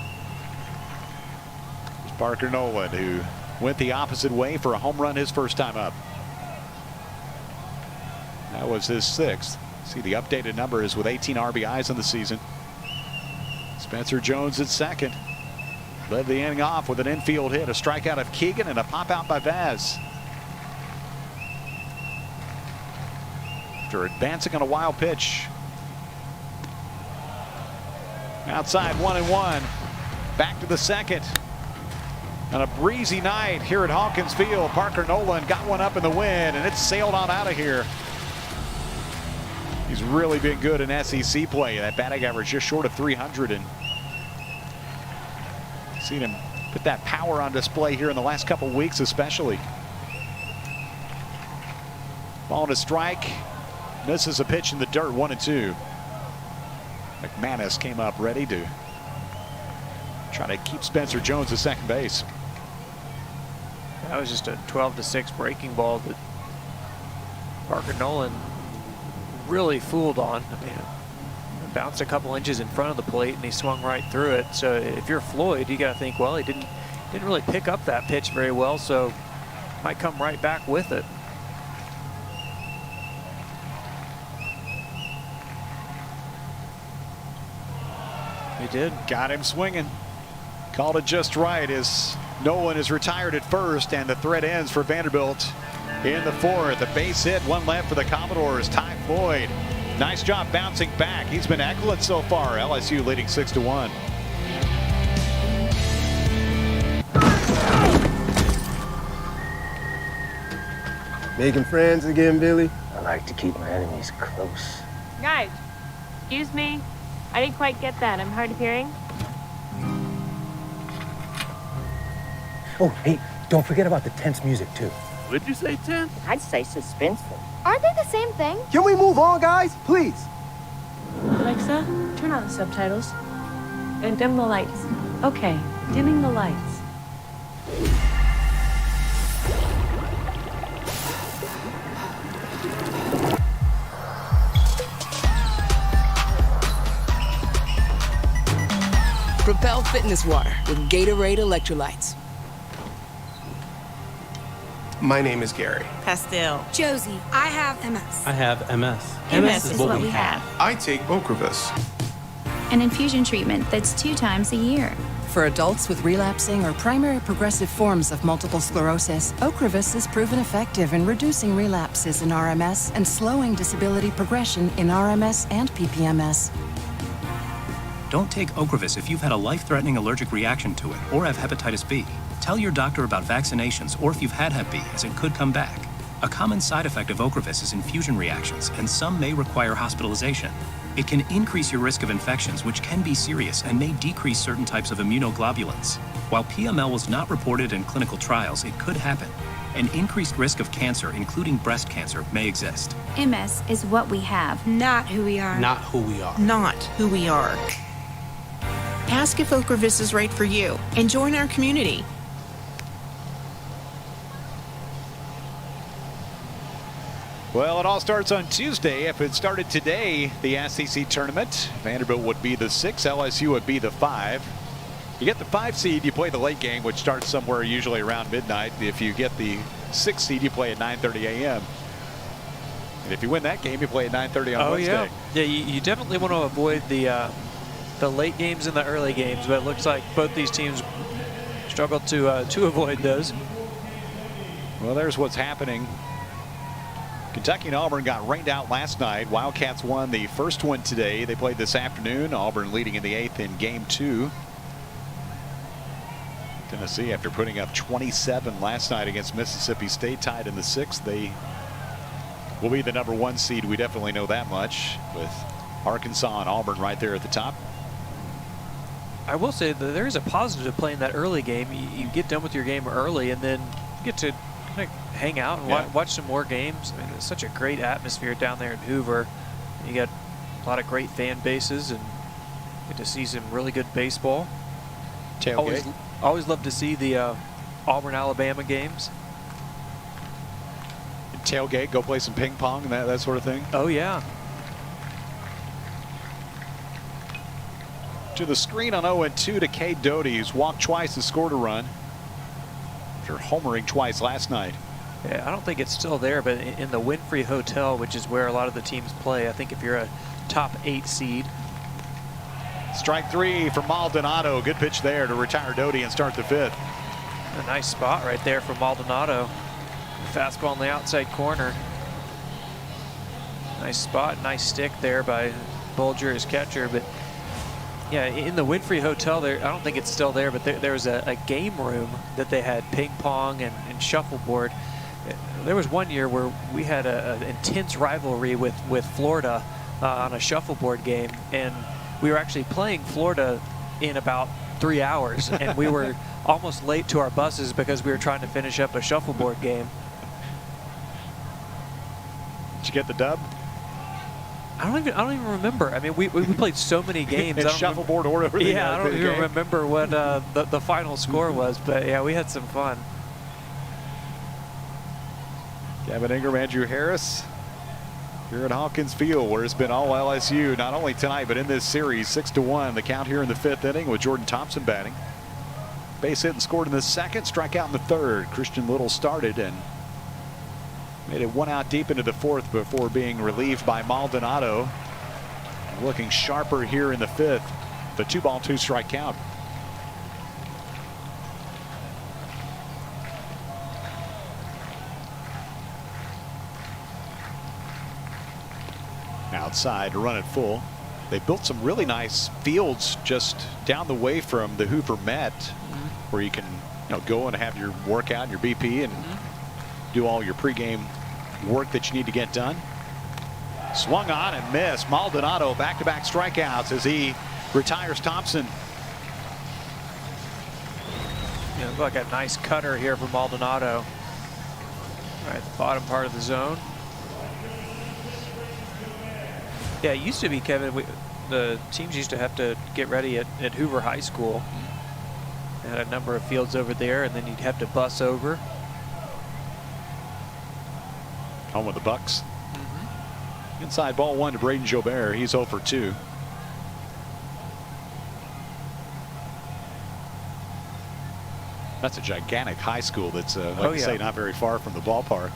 It's Parker Nolan who went the opposite way for a home run his first time up. That was his 6th. See, the updated number is with 18 RBIs in the season. Spencer Jones at second. Led the inning off with an infield hit, a strikeout of Keegan, and a pop out by Vaz. After advancing on a wild pitch. Outside 1-1. Back to the second. On a breezy night here at Hawkins Field, Parker Nolan got one up in the wind, and it sailed on out of here. He's really been good in SEC play. That batting average just short of 300, and seen him put that power on display here in the last couple weeks especially. Ball to strike. Misses a pitch in the dirt, 1-2. McManus came up ready to try to keep Spencer Jones at second base. That was just a 12-6 breaking ball that Parker Nolan really fooled on. I mean, it bounced a couple inches in front of the plate and he swung right through it. So if you're Floyd, you got to think, well, he didn't really pick up that pitch very well, so might come right back with it. He did. Got him swinging. Called it just right as Nolan is retired at first, and the threat ends for Vanderbilt in the 4th. A base hit, 1 left for the Commodores. Ty Floyd, nice job bouncing back. He's been excellent so far. LSU leading 6-1. Making friends again, Billy? I like to keep my enemies close. Guys, excuse me. I didn't quite get that. I'm hard of hearing. Oh, hey, don't forget about the tense music, too. Would you say tense? I'd say suspenseful. Aren't they the same thing? Can we move on, guys? Please. Alexa, turn on the subtitles. And dim the lights. Okay, dimming the lights. Propel Fitness Water with Gatorade electrolytes. My name is Gary. Pastel. Josie, I have MS. I have MS. MS is what we have. I take Ocrevus. An infusion treatment that's 2 times a year. For adults with relapsing or primary progressive forms of multiple sclerosis, Ocrevus is proven effective in reducing relapses in RMS and slowing disability progression in RMS and PPMS. Don't take Ocrevus if you've had a life-threatening allergic reaction to it or have hepatitis B. Tell your doctor about vaccinations or if you've had Hep B, as it could come back. A common side effect of Ocrevus is infusion reactions, and some may require hospitalization. It can increase your risk of infections, which can be serious and may decrease certain types of immunoglobulins. While PML was not reported in clinical trials, it could happen. An increased risk of cancer, including breast cancer, may exist. MS is what we have. Not who we are. Not who we are. Not who we are. Ask if Ocrevus is right for you and join our community. Well, it all starts on Tuesday. If it started today, the SEC tournament, Vanderbilt would be the 6, LSU would be the 5. You get the 5 seed, you play the late game, which starts somewhere usually around midnight. If you get the 6 seed, you play at 9:30 a.m. And if you win that game, you play at 9:30 on Wednesday. Yeah, you definitely want to avoid the late games and the early games, but it looks like both these teams struggle to avoid those. Well, there's what's happening. Kentucky and Auburn got rained out last night. Wildcats won the first one today. They played this afternoon. Auburn leading in the 8th in game 2. Tennessee, after putting up 27 last night against Mississippi State, tied in the 6th. They will be the number 1 seed. We definitely know that much, with Arkansas and Auburn right there at the top. I will say that there is a positive playing that early game. You get done with your game early and then get to kind of hang out and watch some more games. I mean, it's such a great atmosphere down there in Hoover. You got a lot of great fan bases and get to see some really good baseball. Tailgate. Always love to see the Auburn-Alabama games. And tailgate, go play some ping pong and that sort of thing. Oh, yeah. To the screen on 0-2 to Cade Doty, who's walked twice and scored a run after homering twice last night. Yeah, I don't think it's still there, but in the Winfrey Hotel, which is where a lot of the teams play, I think if you're a top 8 seed. Strike 3 for Maldonado. Good pitch there to retire Doty and start the 5th. A nice spot right there for Maldonado. Fastball in the outside corner. Nice spot, nice stick there by Bulger, his catcher. But yeah, in the Winfrey Hotel, there, I don't think it's still there, but there was a game room that they had ping pong and shuffleboard. There was one year where we had an intense rivalry with Florida on a shuffleboard game, and we were actually playing Florida in about 3 hours, and we were almost late to our buses because we were trying to finish up a shuffleboard game. Did you get the dub? I don't even remember. I mean, we played so many games. And shuffleboard order. Yeah, I don't even remember what the final score was, but yeah, we had some fun. Gavin Ingram, Andrew Harris here at Hawkins Field, where it's been all LSU, not only tonight, but in this series. 6-1, the count here in the 5th inning with Jordan Thompson batting. Base hit and scored in the 2nd, strikeout in the 3rd. Christian Little started and made it 1 out deep into the 4th before being relieved by Maldonado. Looking sharper here in the 5th. The 2-ball, 2-strike count. Outside to run it full. They built some really nice fields just down the way from the Hoover Met, where you can go and have your workout and your BP and do all your pregame work that you need to get done. Swung on and missed. Maldonado back-to-back strikeouts as he retires Thompson. Yeah, look, a nice cutter here for Maldonado. All right, the bottom part of the zone. Yeah, it used to be, Kevin, the teams used to have to get ready at Hoover High School. They had a number of fields over there, and then you'd have to bus over. Home with the Bucks. Inside ball 1 to Braden Jobert. He's 0 for 2. That's a gigantic high school that's, like you say, not very far from the ballpark.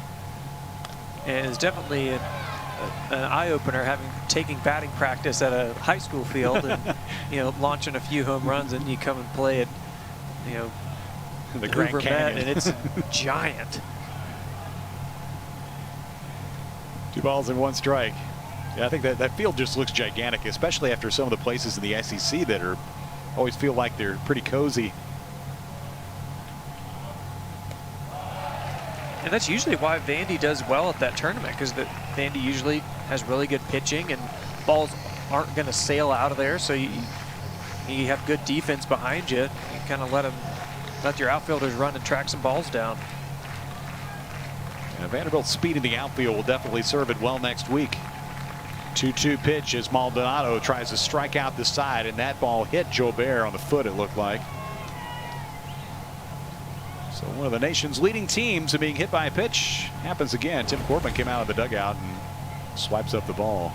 And it's definitely an eye-opener taking batting practice at a high school field and, launching a few home runs, and you come and play at, the Grand Hoover Canyon, Met, and it's giant. 2 balls and 1 strike. Yeah, I think that field just looks gigantic, especially after some of the places in the SEC that always feel like they're pretty cozy. And that's usually why Vandy does well at that tournament, because Vandy usually has really good pitching and balls aren't going to sail out of there. So you have good defense behind you. You kind of let your outfielders run and track some balls down. And Vanderbilt's speed in the outfield will definitely serve it well next week. 2-2 pitch as Maldonado tries to strike out the side, and that ball hit Jobert on the foot, it looked like. So one of the nation's leading teams in being hit by a pitch happens again. Tim Corbin came out of the dugout and swipes up the ball.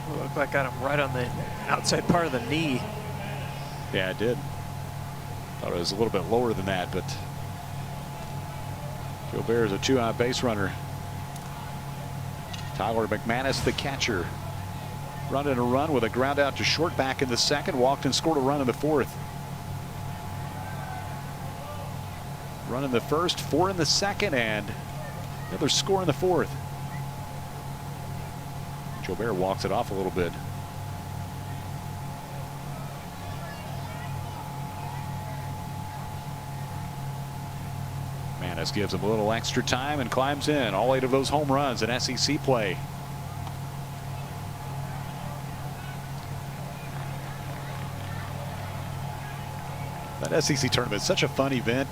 It looked like got him right on the outside part of the knee. Yeah, it did. Thought it was a little bit lower than that, but Jobert is a 2-out base runner. Tyler McManus, the catcher, running a run with a ground out to short back in the second, walked and scored a run in the fourth. Run in the first, 4 in the second, and another score in the fourth. Jobert walks it off a little bit. Manis gives him a little extra time and climbs in. All 8 of those home runs in SEC play. That SEC tournament is such a fun event.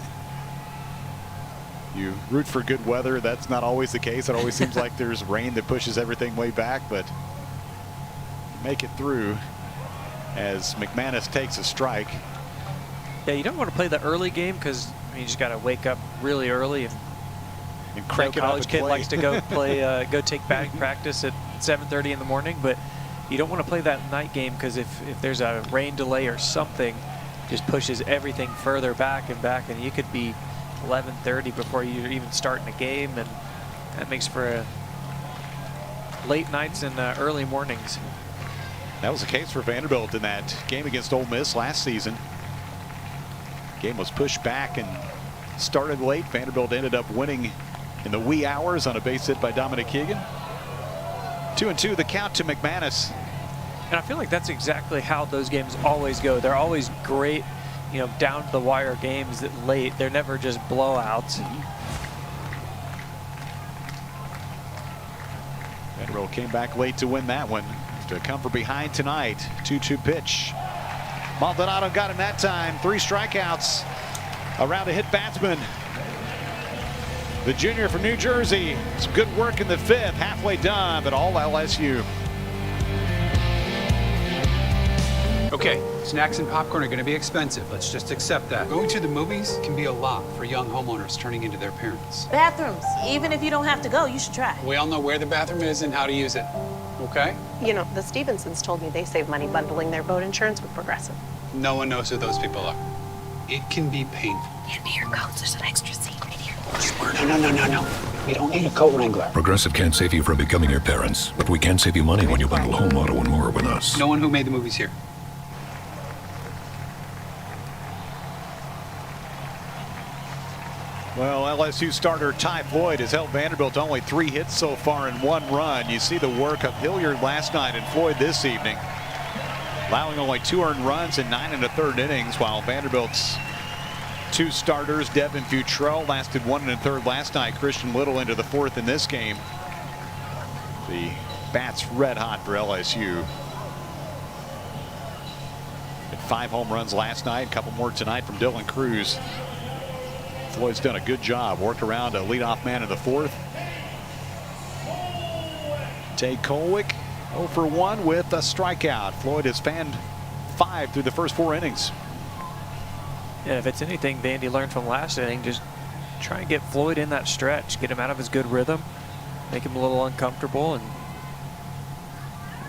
You root for good weather. That's not always the case. It always seems like there's rain that pushes everything way back, but make it through as McManus takes a strike. Yeah, you don't want to play the early game because you just got to wake up really early and crank it up. College kid likes to go play, go take batting practice at 7:30 in the morning, but you don't want to play that night game because if there's a rain delay or something, just pushes everything further back, and you could be 11:30 before you're even starting a game, and that makes for late nights and early mornings. That was the case for Vanderbilt in that game against Ole Miss last season. Game was pushed back and started late. Vanderbilt ended up winning in the wee hours on a base hit by Dominic Keegan. 2-2 the count to McManus. And I feel like that's exactly how those games always go. They're always great, down to the wire games that late. They're never just blowouts. Vanderbilt came back late to win that one. To come from behind tonight. 2-2 pitch. Maldonado got him that time. 3 strikeouts. Around a hit batsman. The junior from New Jersey. Some good work in the 5th. Halfway done, but all LSU. Okay, snacks and popcorn are going to be expensive. Let's just accept that. Going to the movies can be a lot for young homeowners turning into their parents. Bathrooms. Even if you don't have to go, you should try. We all know where the bathroom is and how to use it. Okay? The Stevensons told me they save money bundling their boat insurance with Progressive. No one knows who those people are. It can be painful. Hand me your coats. There's an extra seat right here. No. You don't need a coat wrangler. Progressive can't save you from becoming your parents, but we can save you money when you bundle home, auto, and more with us. No one who made the movies here. Well, LSU starter Ty Floyd has held Vanderbilt to only 3 hits so far and 1 run. You see the work of Hilliard last night and Floyd this evening, allowing only 2 earned runs in 9 1/3 innings, while Vanderbilt's 2 starters, Devin Futrell, lasted 1 1/3 last night. Christian Little into the 4th in this game. The bat's red hot for LSU. Had 5 home runs last night, a couple more tonight from Dylan Cruz. Floyd's done a good job. Worked around a leadoff man in the fourth. Tate Kolwick 0 for 1 with a strikeout. Floyd has fanned 5 through the first 4 innings. Yeah, if it's anything Vandy learned from last inning, just try and get Floyd in that stretch, get him out of his good rhythm, make him a little uncomfortable, and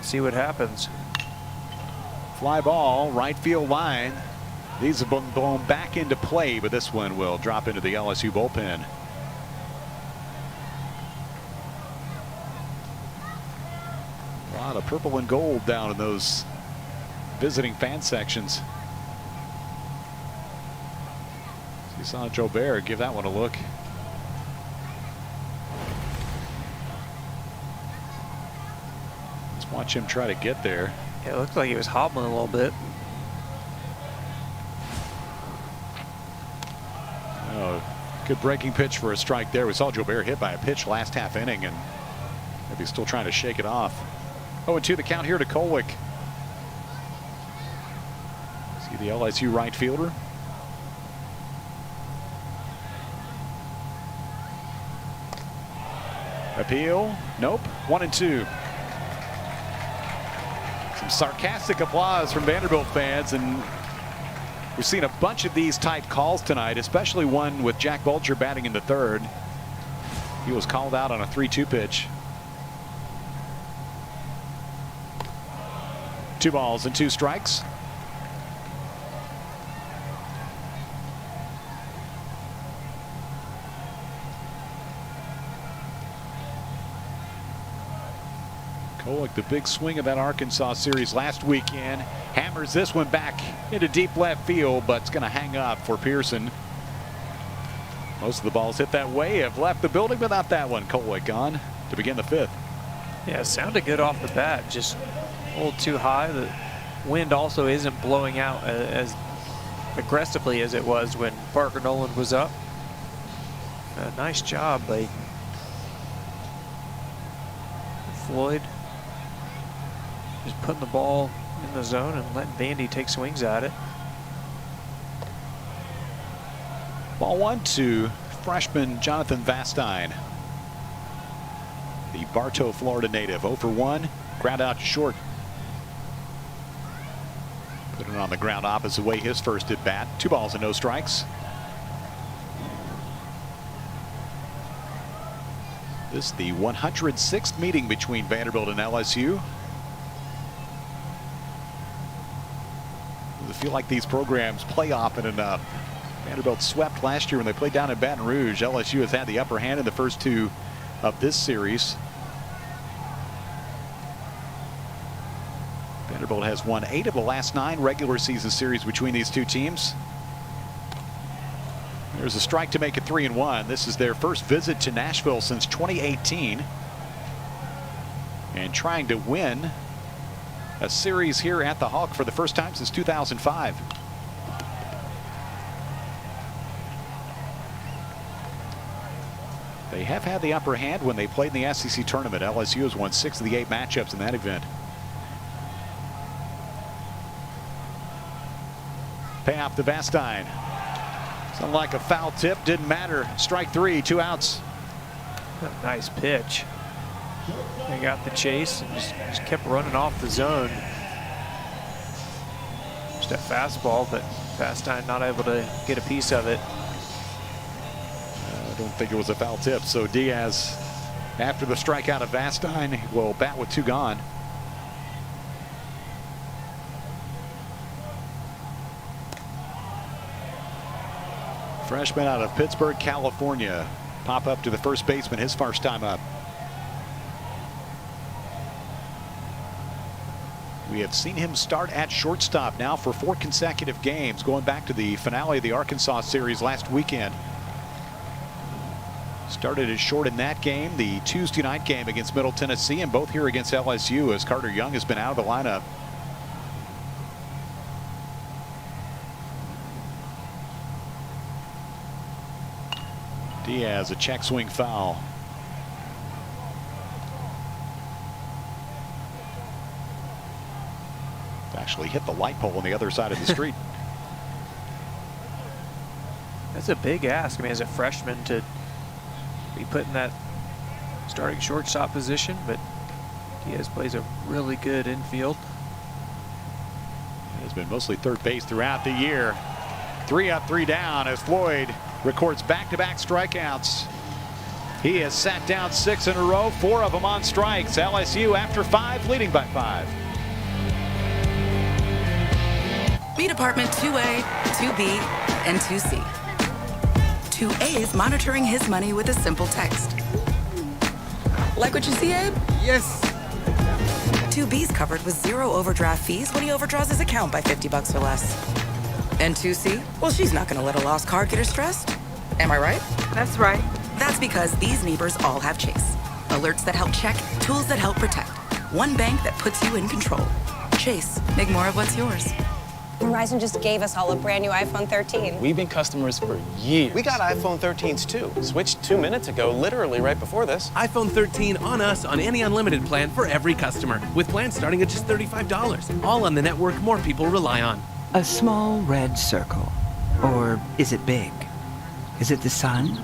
see what happens. Fly ball, right field line. These have been blown back into play, but this one will drop into the LSU bullpen. A lot of purple and gold down in those visiting fan sections. You saw Jobert give that one a look. Let's watch him try to get there. Yeah, it looked like he was hobbling a little bit. Oh, good breaking pitch for a strike there. We saw Jobert hit by a pitch last half inning, and maybe still trying to shake it off. 0-2 the count here to Kolwick. See the LSU right fielder. Appeal. Nope. 1-2. Some sarcastic applause from Vanderbilt fans, and we've seen a bunch of these type calls tonight, especially one with Jack Bulger batting in the third. He was called out on a 3-2 pitch. 2 balls and 2 strikes. Kolwick, the big swing of that Arkansas series last weekend, hammers this one back into deep left field, but it's going to hang up for Pearson. Most of the balls hit that way have left the building, but not that one. Kolwick on to begin the 5th. Yeah, it sounded good off the bat, just a little too high. The wind also isn't blowing out as aggressively as it was when Parker Noland was up. Nice job by Floyd. Just putting the ball in the zone and letting Vandy take swings at it. Ball 1 to freshman Jonathan Vastine. The Bartow, Florida native. 0 for 1. Ground out to short. Put it on the ground opposite way his first at bat. 2 balls and no strikes. This is the 106th meeting between Vanderbilt and LSU. I feel like these programs play often enough. Vanderbilt swept last year when they played down in Baton Rouge. LSU has had the upper hand in the first 2 of this series. Vanderbilt has won 8 of the last 9 regular season series between these 2 teams. There's a strike to make it 3-1. This is their first visit to Nashville since 2018. And trying to win a series here at the Hawk for the first time since 2005. They have had the upper hand when they played in the SEC tournament. LSU has won 6 of the 8 matchups in that event. Payoff to Vastine. Something like a foul tip, didn't matter. Strike 3, 2 outs. Nice pitch. They got the chase and just kept running off the zone. Just a fastball, but Vastine not able to get a piece of it. I don't think it was a foul tip. So Diaz, after the strikeout of Vastine, will bat with 2 gone. Freshman out of Pittsburgh, California. Pop up to the first baseman his first time up. We have seen him start at shortstop now for 4 consecutive games, going back to the finale of the Arkansas series last weekend. Started as short in that game, the Tuesday night game against Middle Tennessee, and both here against LSU as Carter Young has been out of the lineup. Diaz, a check swing foul. Actually hit the light pole on the other side of the street. That's a big ask. I mean, as a freshman to be put in that starting shortstop position, but Diaz plays a really good infield. He has been mostly third base throughout the year. 3 up, 3 down as Floyd records back-to-back strikeouts. He has sat down 6 in a row, 4 of them on strikes. LSU after 5, leading by 5. Meet Apartment 2A, 2B, and 2C. 2A is monitoring his money with a simple text. Like what you see, Abe? Yes. 2B's covered with 0 overdraft fees when he overdraws his account by $50 or less. And 2C? Well, she's not gonna let a lost card get her stressed. Am I right? That's right. That's because these neighbors all have Chase. Alerts that help check, tools that help protect. One bank that puts you in control. Chase, make more of what's yours. Verizon just gave us all a brand new iPhone 13. We've been customers for years. We got iPhone 13s too. Switched 2 minutes ago, literally right before this. iPhone 13 on us on any unlimited plan for every customer, with plans starting at just $35. All on the network more people rely on. A small red circle. Or is it big? Is it the sun?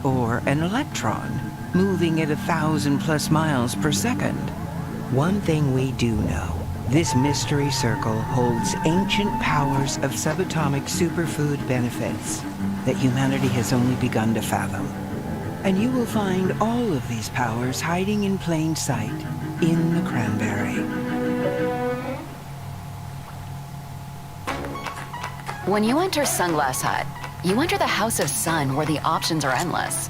Or an electron moving at 1,000+ miles per second? One thing we do know. This mystery circle holds ancient powers of subatomic superfood benefits that humanity has only begun to fathom. And you will find all of these powers hiding in plain sight in the cranberry. When you enter Sunglass Hut, you enter the house of sun where the options are endless.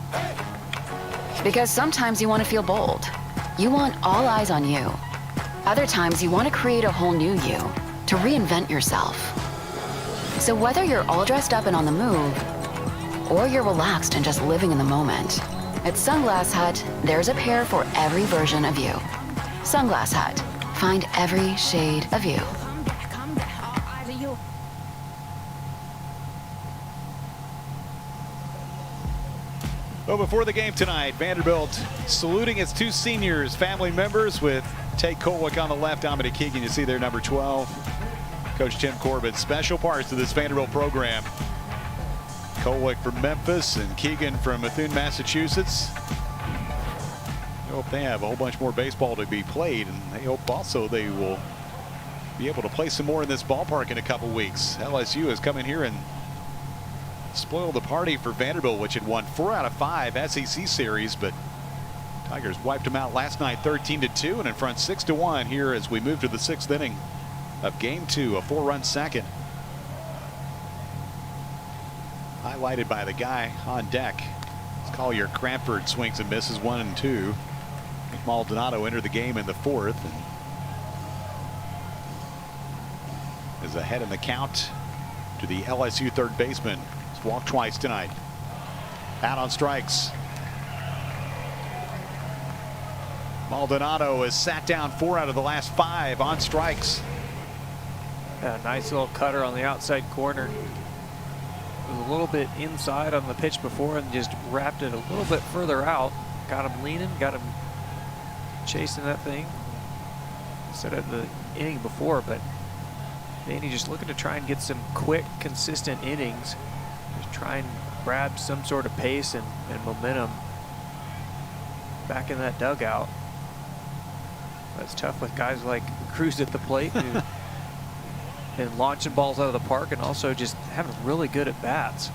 Because sometimes you want to feel bold. You want all eyes on you. Other times you want to create a whole new you, to reinvent yourself. So whether you're all dressed up and on the move, or you're relaxed and just living in the moment, at Sunglass Hut, there's a pair for every version of you. Sunglass Hut. Find every shade of you. Well, before the game tonight, Vanderbilt saluting its 2 seniors, family members, with Tate Kolwick on the left, Dominic Keegan. You see there, number 12. Coach Tim Corbett, special parts to this Vanderbilt program. Kolwick from Memphis and Keegan from Methuen, Massachusetts. I hope they have a whole bunch more baseball to be played, and they hope also they will be able to play some more in this ballpark in a couple weeks. LSU has come in here and spoiled the party for Vanderbilt, which had won 4 out of 5 SEC series, but Tigers wiped them out last night 13-2 and in front 6-1 here as we move to the 6th inning of game 2, a 4-run second. Highlighted by the guy on deck. It's Collier Cranford, swings and misses 1 and 2. Maldonado entered the game in the 4th and is ahead in the count to the LSU third baseman. He's walked twice tonight. Out on strikes. Maldonado has sat down 4 out of the last 5 on strikes. Yeah, nice little cutter on the outside corner. It was a little bit inside on the pitch before and just wrapped it a little bit further out. Got him leaning, got him chasing that thing. Said it the inning before, but Danny just looking to try and get some quick, consistent innings. Just try and grab some sort of pace and momentum back in that dugout. That's tough with guys like Cruz at the plate who and launching balls out of the park and also just having really good at bats.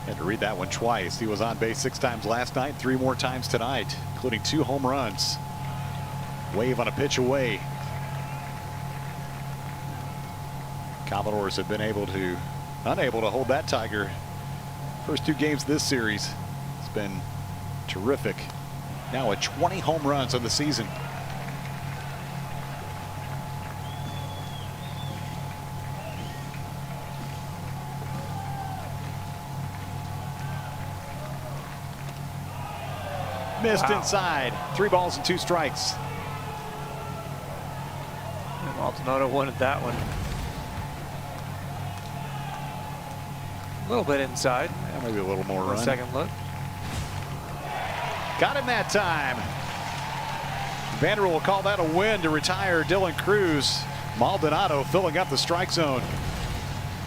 Had to read that one twice. He was on base 6 times last night, 3 more times tonight, including 2 home runs. Wave on a pitch away. Commodores have been unable to hold that Tiger. First 2 games this series. It's been terrific. Now at 20 home runs on the season. Missed inside. 3 balls and 2 strikes. And Maldonado wanted that one. A little bit inside. Yeah, maybe a little more run. Second look. Got him that time. Vanderbilt will call that a win to retire Dylan Cruz. Maldonado filling up the strike zone.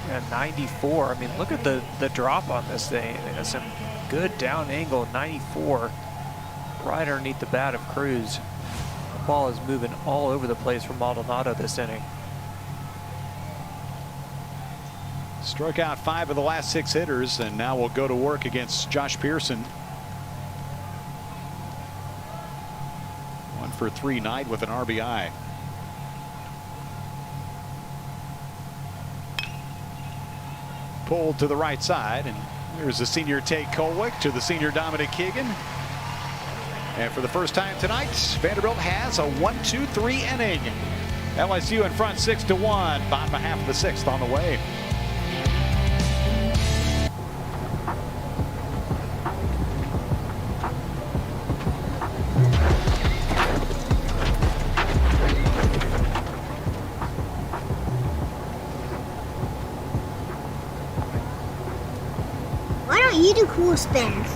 And 94. I mean, look at the drop on this thing. Some good down angle. 94 right underneath the bat of Cruz. The ball is moving all over the place for Maldonado this inning. Struck out 5 of the last 6 hitters, and now we'll go to work against Josh Pearson. 1 for 3 night with an RBI. Pulled to the right side, and there's the senior Tate Kolwick to the senior Dominic Keegan. And for the first time tonight, Vanderbilt has a 1-2-3 inning. LSU in front 6-1. Bottom half of the 6th on the way. Why don't you do cool spins?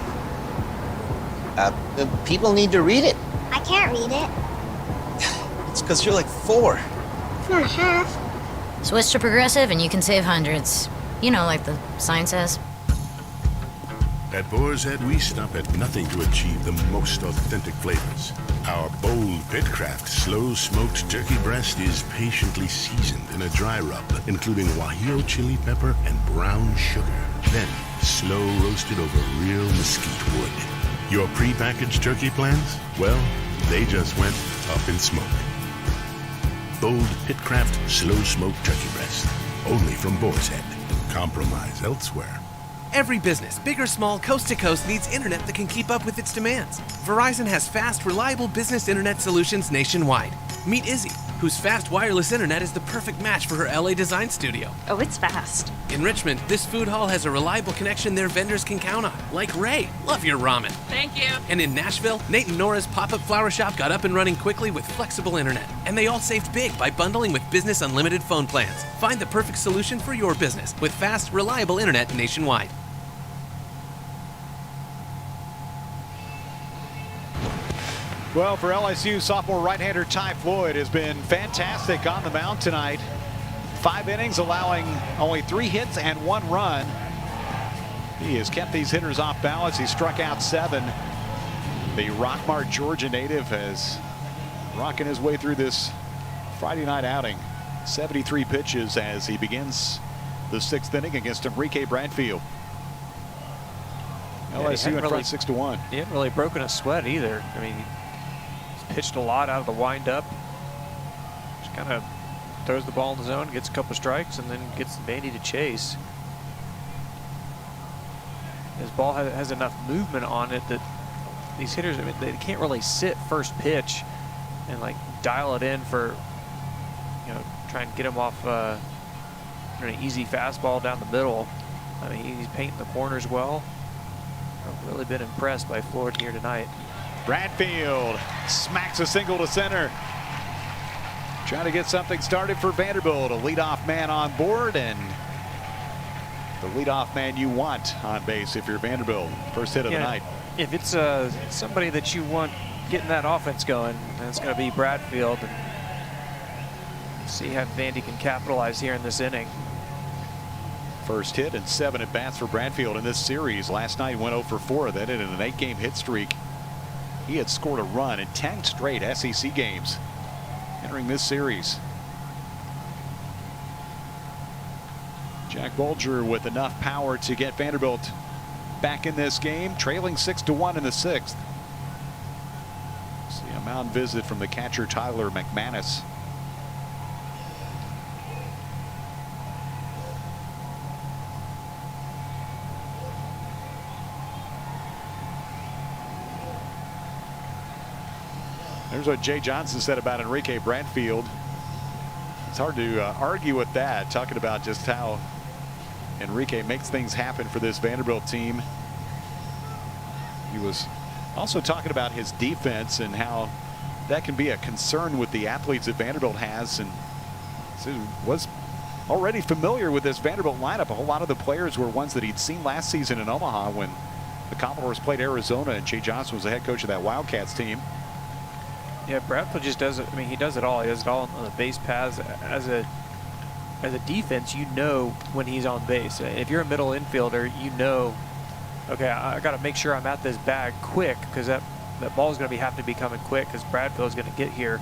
People need to read it. I can't read it. It's because you're like 4. 4.5. Switch to Progressive and you can save hundreds. You know, like the sign says. At Boar's Head, we stop at nothing to achieve the most authentic flavors. Our bold Pitcraft slow-smoked turkey breast is patiently seasoned in a dry rub, including Guajillo chili pepper and brown sugar. Then, slow roasted over real mesquite wood. Your pre-packaged turkey plans? Well, they just went up in smoke. Bold Pitcraft slow-smoked turkey breast. Only from Boar's Head. Compromise elsewhere. Every business, big or small, coast to coast, needs internet that can keep up with its demands. Verizon has fast, reliable business internet solutions nationwide. Meet Izzy, whose fast wireless internet is the perfect match for her LA design studio. Oh, it's fast. In Richmond, this food hall has a reliable connection their vendors can count on. Like Ray, love your ramen. Thank you. And in Nashville, Nate and Nora's pop-up flower shop got up and running quickly with flexible internet. And they all saved big by bundling with business unlimited phone plans. Find the perfect solution for your business with fast, reliable internet nationwide. Well, for LSU, sophomore right-hander Ty Floyd has been fantastic on the mound tonight. 5 innings, allowing only 3 hits and 1 run. He has kept these hitters off balance. He struck out 7. The Rockmart, Georgia native is rocking his way through this Friday night outing. 73 pitches as he begins the 6th inning against Enrique Bradfield. LSU in front 6-1. He hadn't really broken a sweat either. I mean, he's pitched a lot out of the windup. Just kind of throws the ball in the zone, gets a couple strikes, and then gets Vandy to chase. His ball has enough movement on it that these hitters, I mean, they can't really sit first pitch and like dial it in for, you know, try and get him off an easy fastball down the middle. I mean, he's painting the corners well. I've really been impressed by Floyd here tonight. Bradfield smacks a single to center. Trying to get something started for Vanderbilt. A leadoff man on board, and the leadoff man you want on base if you're Vanderbilt. First hit of the night. If it's somebody that you want getting that offense going, then it's going to be Bradfield. And see how Vandy can capitalize here in this inning. First hit and 7 at bats for Bradfield in this series. Last night went 0 for 4. That ended in an 8-game hit streak. He had scored a run in 10 straight SEC games entering this series. Jack Bulger with enough power to get Vanderbilt back in this game, trailing 6-1 in the 6th. See a mound visit from the catcher Tyler McManus. There's what Jay Johnson said about Enrique Bradfield. It's hard to argue with that, talking about just how Enrique makes things happen for this Vanderbilt team. He was also talking about his defense and how that can be a concern with the athletes that Vanderbilt has, and was already familiar with this Vanderbilt lineup. A whole lot of the players were ones that he'd seen last season in Omaha when the Commodores played Arizona and Jay Johnson was the head coach of that Wildcats team. Yeah, Bradfield just does it. I mean, he does it all. He does it all on the base paths as a as a defense, you know when he's on base. If you're a middle infielder, you know, okay, I got to make sure I'm at this bag quick because that ball's going to have to be coming quick because Bradfield's going to get here.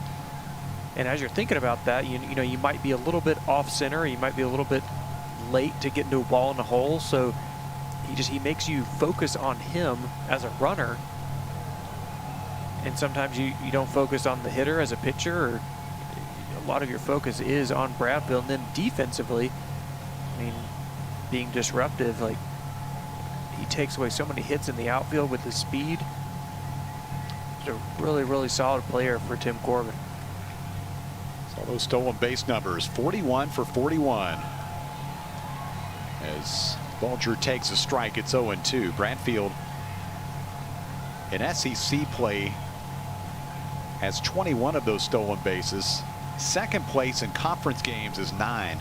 And as you're thinking about that, you know, you might be a little bit off center. You might be a little bit late to get into a ball in the hole. So he makes you focus on him as a runner. And sometimes you don't focus on the hitter as a pitcher, or a lot of your focus is on Bradfield. And then defensively, I mean, being disruptive, like he takes away so many hits in the outfield with his speed. He's a really, really solid player for Tim Corbin. So those stolen base numbers, 41 for 41. As Bulger takes a strike, it's 0-2. Bradfield in SEC play has 21 of those stolen bases. Second place in conference games is 9.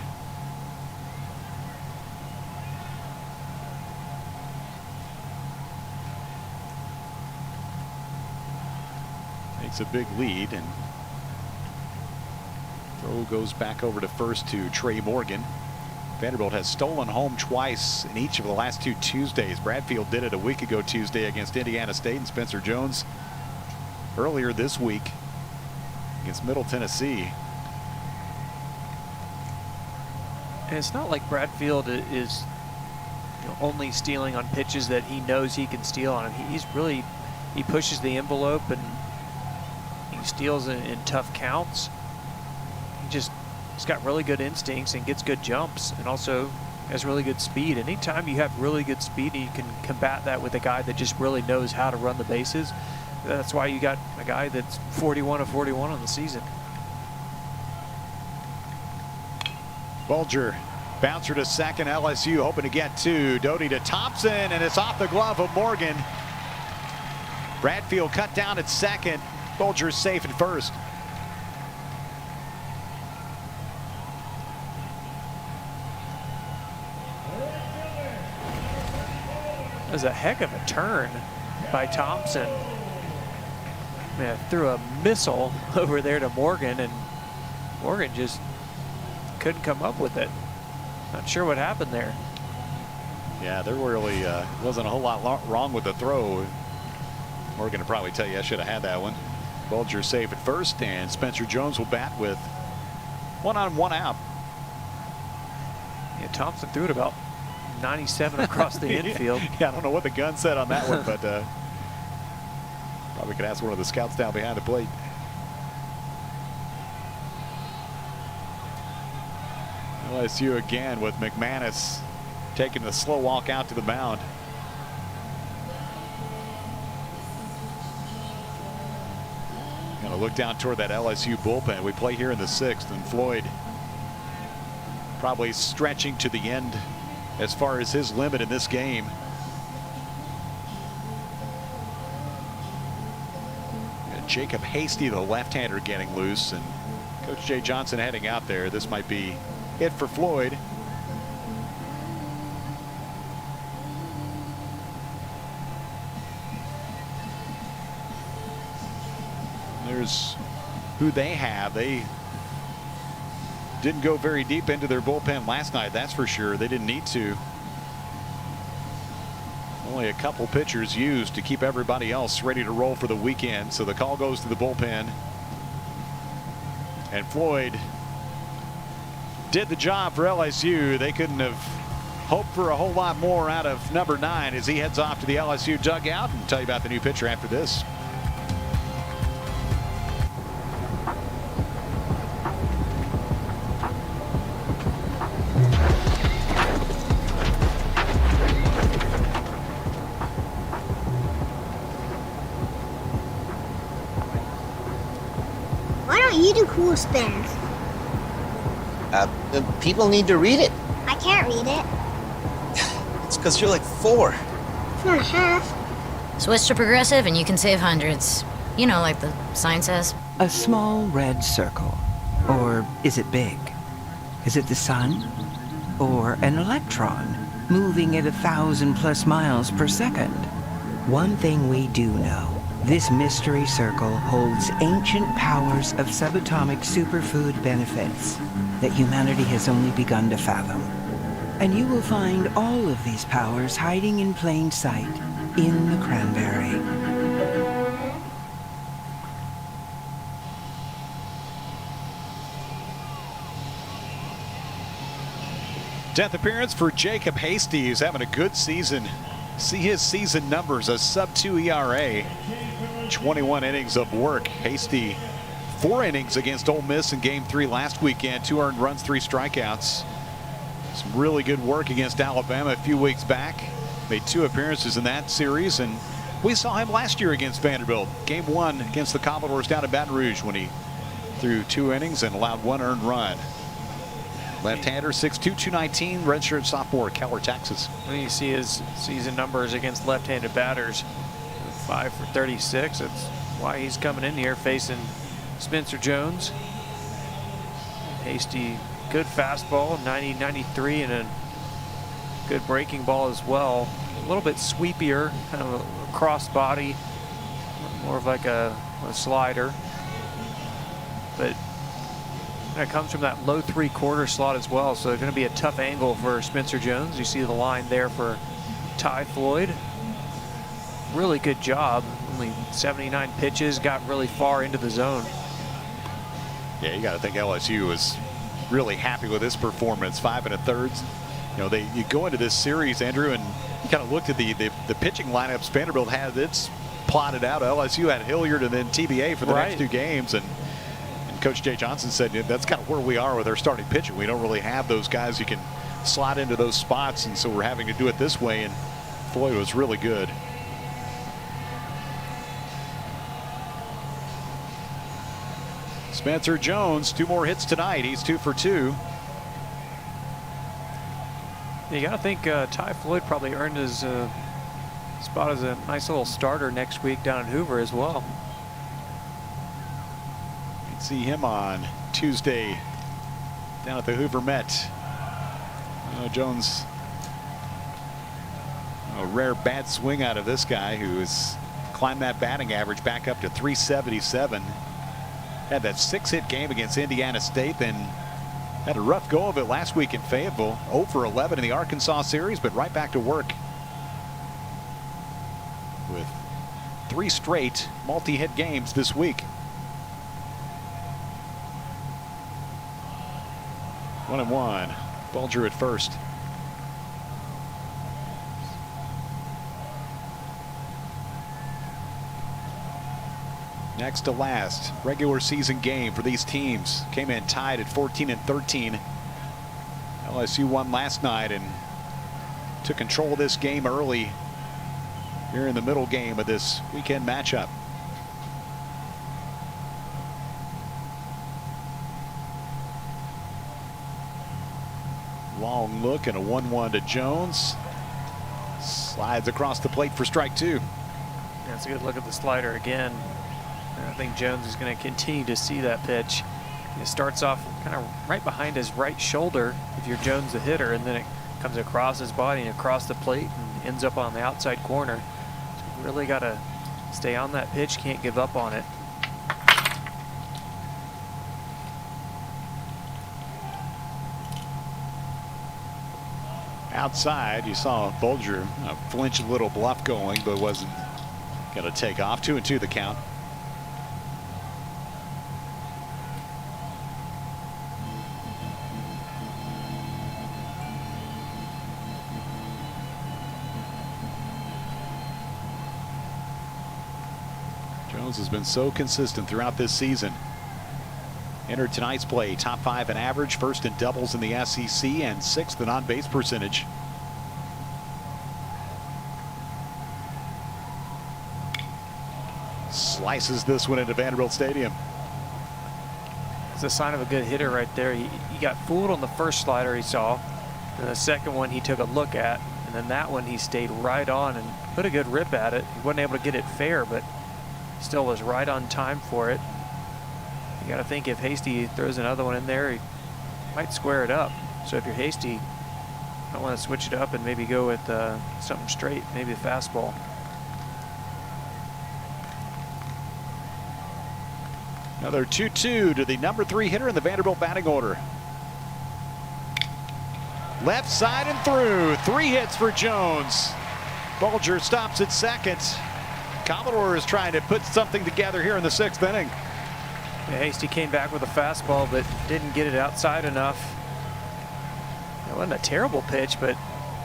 Takes a big lead, and throw goes back over to first to Trey Morgan. Vanderbilt has stolen home twice in each of the last 2 Tuesdays. Bradfield did it a week ago Tuesday against Indiana State, and Spencer Jones earlier this week against Middle Tennessee. And it's not like Bradfield is only stealing on pitches that he knows he can steal on him. He pushes the envelope and he steals in tough counts. He's got really good instincts and gets good jumps, and also has really good speed. Anytime you have really good speed and you can combat that with a guy that just really knows how to run the bases, that's why you got a guy that's 41 of 41 on the season. Bulger, bouncer to second. LSU hoping to get 2. Doty to Thompson, and it's off the glove of Morgan. Bradfield cut down at second. Bulger's safe at first. That was a heck of a turn by Thompson. Man, threw a missile over there to Morgan, and Morgan just couldn't come up with it. Not sure what happened there. Yeah, there really wasn't a whole lot wrong with the throw. Morgan will probably tell you I should have had that one. Bulger safe at first, and Spencer Jones will bat with 1 on 1 out. Yeah, Thompson threw it about 97 across the infield. Yeah, I don't know what the gun said on that one, but probably could ask one of the scouts down behind the plate. LSU again with McManus taking the slow walk out to the mound. Gonna look down toward that LSU bullpen. We play here in the 6th, and Floyd probably stretching to the end as far as his limit in this game. And Jacob Hasty, the left-hander, getting loose, and Coach Jay Johnson heading out there. This might be it for Floyd. There's who they have. They didn't go very deep into their bullpen last night, that's for sure. They didn't need to. Only a couple pitchers used to keep everybody else ready to roll for the weekend. So the call goes to the bullpen. And Floyd did the job for LSU. They couldn't have hoped for a whole lot more out of number 9 as he heads off to the LSU dugout. And tell you about the new pitcher after this. You do cool spins. People need to read it. I can't read it. It's because you're like 4. 4.5. Switch to progressive and you can save hundreds. You know, like the sign says. A small red circle. Or is it big? Is it the sun? Or an electron moving at 1,000+ miles per second? One thing we do know. This mystery circle holds ancient powers of subatomic superfood benefits that humanity has only begun to fathom. And you will find all of these powers hiding in plain sight in the cranberry. Tenth appearance for Jacob Hasty, who's having a good season. See his season numbers, a sub-2 ERA. 21 innings of work. Hasty, 4 innings against Ole Miss in Game 3 last weekend. 2 earned runs, 3 strikeouts. Some really good work against Alabama a few weeks back. Made 2 appearances in that series, and we saw him last year against Vanderbilt. Game 1 against the Commodores down in Baton Rouge when he threw 2 innings and allowed 1 earned run. Left-hander, 6'2", 219, redshirt sophomore, Keller, Texas. When you see his season numbers against left-handed batters, 5 for 36. That's why he's coming in here facing Spencer Jones. Hasty, good fastball, 90-93, and a good breaking ball as well. A little bit sweepier, kind of a cross body, more of like a slider. But that comes from that low 3/4 slot as well, so it's going to be a tough angle for Spencer Jones. You see the line there for Ty Floyd. Really good job. Only 79 pitches, got really far into the zone. Yeah, you got to think LSU was really happy with this performance. 5 1/3. You know, you go into this series, Andrew, and you kind of looked at the pitching lineups Vanderbilt had. It's plotted out. LSU had Hilliard and then TBA for the next 2 games, and Coach Jay Johnson said that's kind of where we are with our starting pitching. We don't really have those guys who can slot into those spots, and so we're having to do it this way, and Floyd was really good. Spencer Jones, 2 more hits tonight. He's 2 for 2. You got to think Ty Floyd probably earned his spot as a nice little starter next week down in Hoover as well. See him on Tuesday down at the Hoover Met. Jones, a rare bad swing out of this guy who has climbed that batting average back up to 377. Had that 6-hit game against Indiana State, then had a rough go of it last week in Fayetteville. 0 for 11 in the Arkansas series, but right back to work with 3 straight multi-hit games this week. 1-1. Bulger at first. Next to last regular season game for these teams. Came in tied at 14-13. LSU won last night and took control of this game early here in the middle game of this weekend matchup. Long look and a 1-1 to Jones. Slides across the plate for strike 2. That's a good look at the slider again. And I think Jones is going to continue to see that pitch. It starts off kind of right behind his right shoulder if you're Jones the hitter, and then it comes across his body and across the plate and ends up on the outside corner. So really got to stay on that pitch, can't give up on it. Outside, you saw Bulger flinch a little bluff going, but wasn't going to take off. 2-2 the count. Jones has been so consistent throughout this season. Entered tonight's play, top 5 in average, first in doubles in the SEC, and 6th in on-base percentage. Slices this one into Vanderbilt Stadium. It's a sign of a good hitter right there. He got fooled on the first slider he saw, and the second one he took a look at, and then that one he stayed right on and put a good rip at it. He wasn't able to get it fair, but still was right on time for it. You got to think if Hasty throws another one in there, he might square it up. So if you're Hasty, you might want to switch it up and maybe go with something straight, maybe a fastball. Another 2-2 to the number 3 hitter in the Vanderbilt batting order. Left side and through. 3 hits for Jones. Bulger stops at second. Commodore is trying to put something together here in the 6th inning. Yeah, Hasty came back with a fastball, but didn't get it outside enough. It wasn't a terrible pitch, but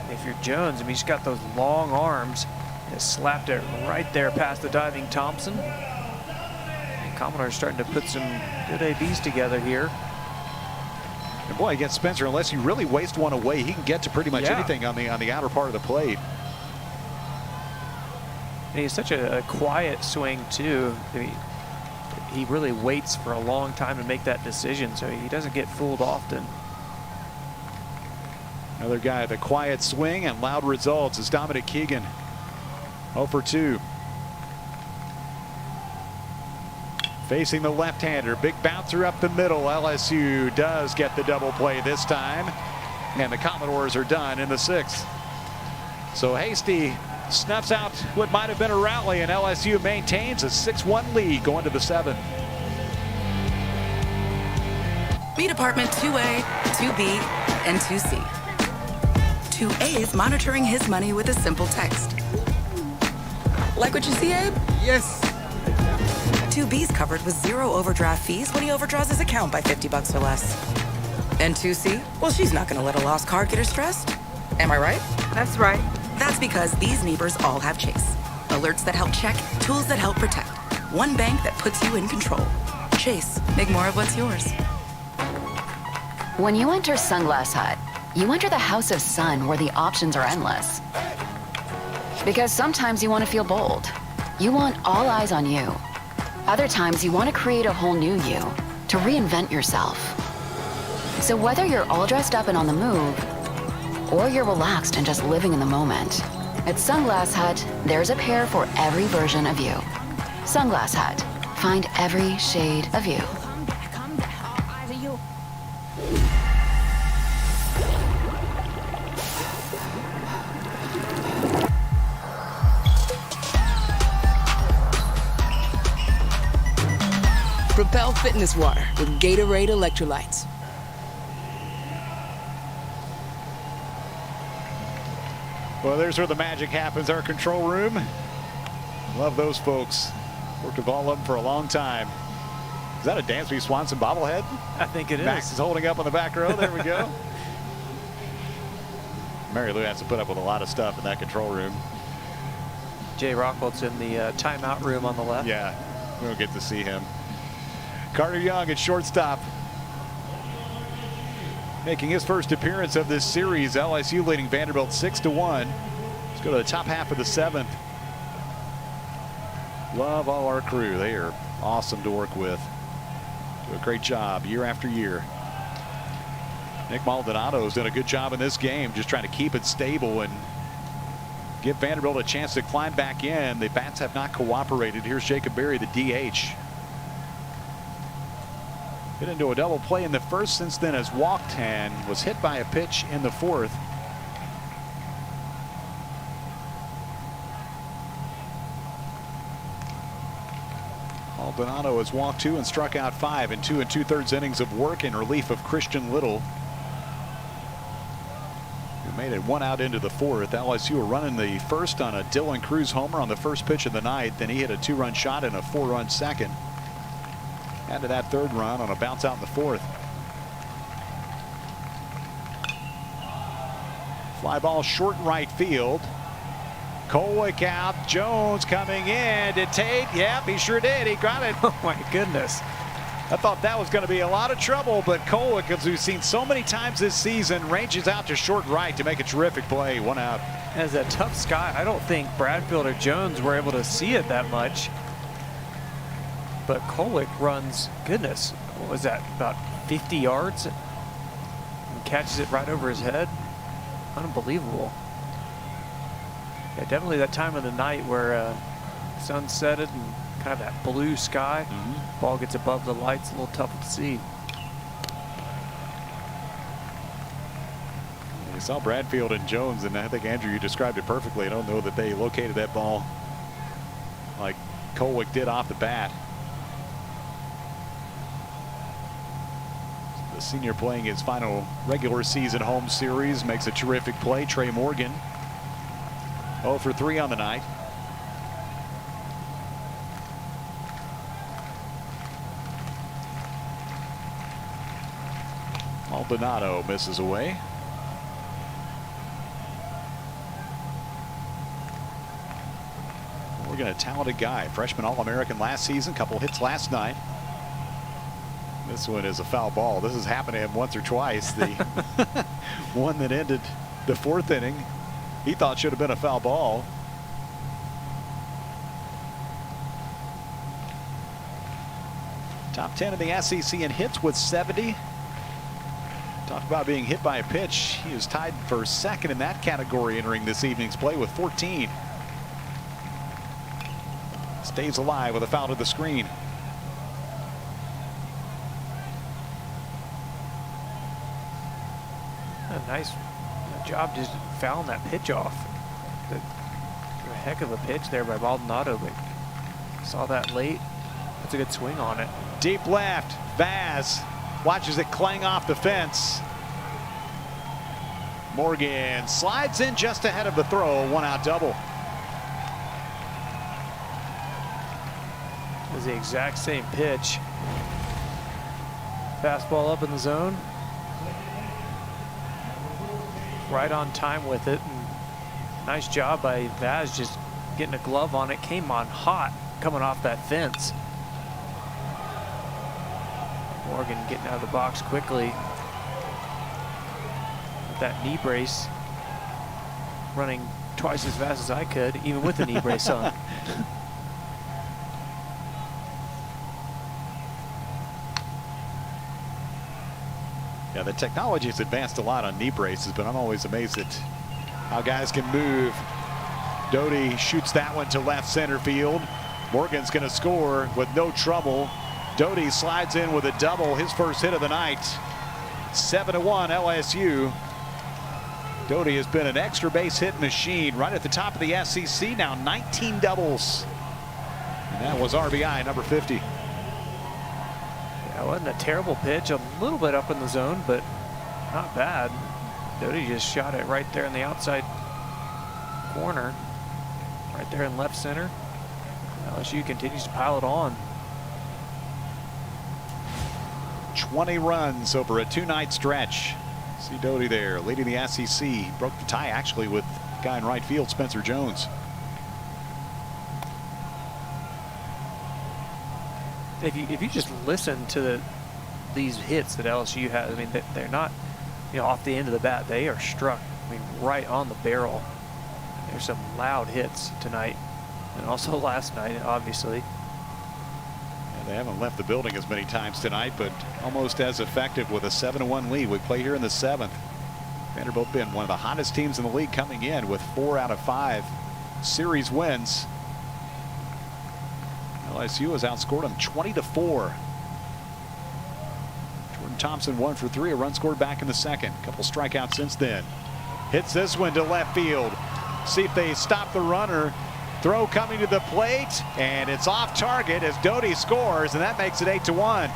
if you're Jones, I mean, he's got those long arms. Just slapped it right there past the diving Thompson. And Commodore's starting to put some good ABs together here. And boy, against Spencer, unless you really waste one away, he can get to pretty much anything on the outer part of the plate. And he's such a quiet swing too. I mean, he really waits for a long time to make that decision, so he doesn't get fooled often. Another guy with a quiet swing and loud results is Dominic Keegan. 0 for 2. Facing the left-hander, big bouncer up the middle. LSU does get the double play this time, and the Commodores are done in the 6th. So Hasty snuffs out what might have been a rally, and LSU maintains a 6-1 lead going to the 7th. Meet Apartment 2A, 2B, and 2C. 2A is monitoring his money with a simple text. Like what you see, Abe? Yes. 2B's covered with 0 overdraft fees when he overdraws his account by $50 or less. And 2C? Well, she's not gonna let a lost card get her stressed. Am I right? That's right. That's because these neighbors all have Chase. Alerts that help check, tools that help protect. One bank that puts you in control. Chase, make more of what's yours. When you enter Sunglass Hut, you enter the house of sun where the options are endless. Because sometimes you want to feel bold. You want all eyes on you. Other times you want to create a whole new you, to reinvent yourself. So whether you're all dressed up and on the move, or you're relaxed and just living in the moment, at Sunglass Hut, there's a pair for every version of you. Sunglass Hut. Find every shade of you. Propel Fitness Water with Gatorade electrolytes. Well, there's where the magic happens, our control room. Love those folks. Worked with all of them for a long time. Is that a Dansby Swanson bobblehead? I think it is. Max is holding up on the back row. There we go. Mary Lou has to put up with a lot of stuff in that control room. Jay Rockwold's in the timeout room on the left. Yeah, we don't get to see him. Carter Young at shortstop. Making his first appearance of this series. LSU leading Vanderbilt 6-1. Let's go to the top half of the 7th. Love all our crew. They are awesome to work with. Do a great job year after year. Nick Maldonado's done a good job in this game, just trying to keep it stable and give Vanderbilt a chance to climb back in. The bats have not cooperated. Here's Jacob Berry, the DH. Hit into a double play in the first, since then has walked and was hit by a pitch in the 4th. Maldonado has walked 2 and struck out 5 in 2 2/3 innings of work in relief of Christian Little, who made it 1 out into the 4th. LSU were running the first on a Dylan Cruz homer on the first pitch of the night. Then he hit a 2-run shot and a 4-run second. Add to that 3rd run on a bounce out in the 4th. Fly ball short right field. Kolwick out. Jones coming in. Did Tate? Yep, he sure did. He got it. Oh my goodness. I thought that was going to be a lot of trouble, but Kolwick, as we've seen so many times this season, ranges out to short right to make a terrific play. 1 out. As a tough sky, I don't think Bradfield or Jones were able to see it that much. But Kolwick runs, goodness, what was that, about 50 yards? And catches it right over his head. Unbelievable. Yeah, definitely that time of the night where sun set it and kind of that blue sky. Ball gets above the lights, a little tough to see. You saw Bradfield and Jones, and I think, Andrew, you described it perfectly. I don't know that they located that ball like Kolwick did off the bat. The senior playing his final regular season home series makes a terrific play. Trey Morgan 0 for 3 on the night. Maldonado misses away. Morgan, a talented guy, freshman All-American last season, couple hits last night. This one is a foul ball. This has happened to him once or twice. The one that ended the 4th inning, he thought should have been a foul ball. Top 10 in the SEC in hits with 70. Talk about being hit by a pitch. He is tied for second in that category entering this evening's play with 14. Stays alive with a foul to the screen. A nice job just fouling that pitch off. A heck of a pitch there by Maldonado, but saw that late. That's a good swing on it. Deep left, Vaz watches it clang off the fence. Morgan slides in just ahead of the throw, 1-out double. It was the exact same pitch. Fastball up in the zone. Right on time with it. And nice job by Vaz just getting a glove on it. Came on hot coming off that fence. Morgan getting out of the box quickly. With that knee brace. Running twice as fast as I could, even with the knee brace on. Yeah, the technology has advanced a lot on knee braces, but I'm always amazed at how guys can move. Doty shoots that one to left center field. Morgan's going to score with no trouble. Doty slides in with a double, his first hit of the night. 7-1 LSU. Doty has been an extra base hit machine right at the top of the SEC now, 19 doubles. And that was RBI number 50. That wasn't a terrible pitch, a little bit up in the zone, but not bad. Doty just shot it right there in the outside corner, right there in left center. LSU continues to pile it on. 20 runs over a 2-night stretch. See Doty there leading the SEC. Broke the tie actually with the guy in right field, Spencer Jones. If you just listen to these hits that LSU has, I mean, they're not, off the end of the bat. They are struck, right on the barrel. There's some loud hits tonight, and also last night, obviously. Yeah, they haven't left the building as many times tonight, but almost as effective with a 7-1 lead. We play here in the 7th. Vanderbilt been one of the hottest teams in the league coming in with 4 out of 5 series wins. LSU has outscored them 20-4. Jordan Thompson 1 for 3, a run scored back in the second. Couple strikeouts since then. Hits this one to left field. See if they stop the runner. Throw coming to the plate, and it's off target as Doty scores, and that makes it 8-1.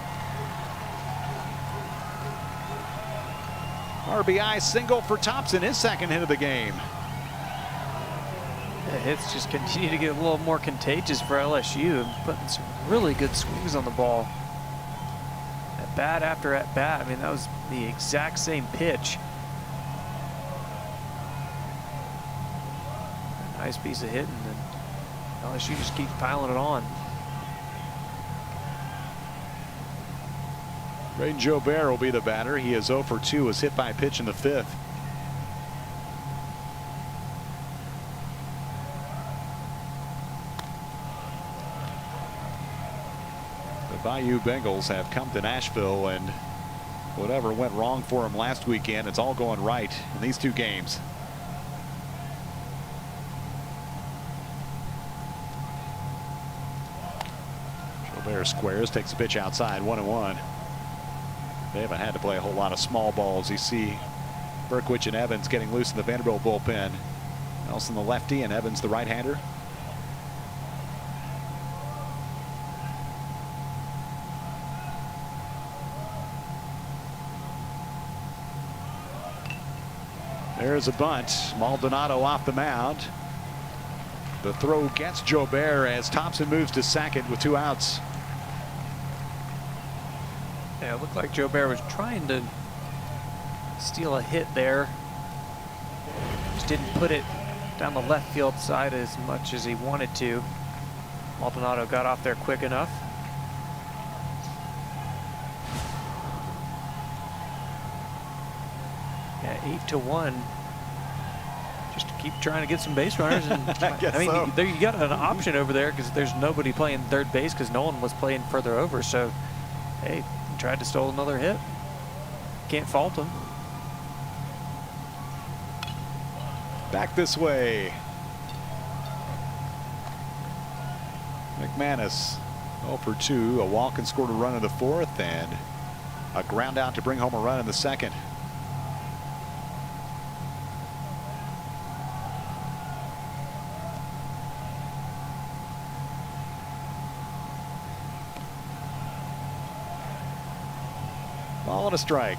RBI single for Thompson, his second hit of the game. The hits just continue to get a little more contagious for LSU, putting some really good swings on the ball. At bat after at bat, I mean, that was the exact same pitch. A nice piece of hitting, and LSU just keeps piling it on. Braden Jobert will be the batter. He is 0 for 2, was hit by a pitch in the 5th. Bayou Bengals have come to Nashville, and whatever went wrong for them last weekend, it's all going right in these 2 games. Gilbert squares, takes a pitch outside, 1-1. They haven't had to play a whole lot of small balls. You see Berkwich and Evans getting loose in the Vanderbilt bullpen. Nelson the lefty and Evans the right-hander. There's a bunt. Maldonado off the mound. The throw gets Jobert as Thompson moves to second with 2 outs. Yeah, it looked like Jobert was trying to steal a hit there. Just didn't put it down the left field side as much as he wanted to. Maldonado got off there quick enough. Yeah, 8-1. Just to keep trying to get some base runners. And I mean, so. there you got an option over there because there's nobody playing third base because no one was playing further over. So, hey, he tried to steal another hit. Can't fault him. Back this way. McManus 0 for 2. A walk and scored a run in the 4th, and a ground out to bring home a run in the 2nd. Ball and a strike.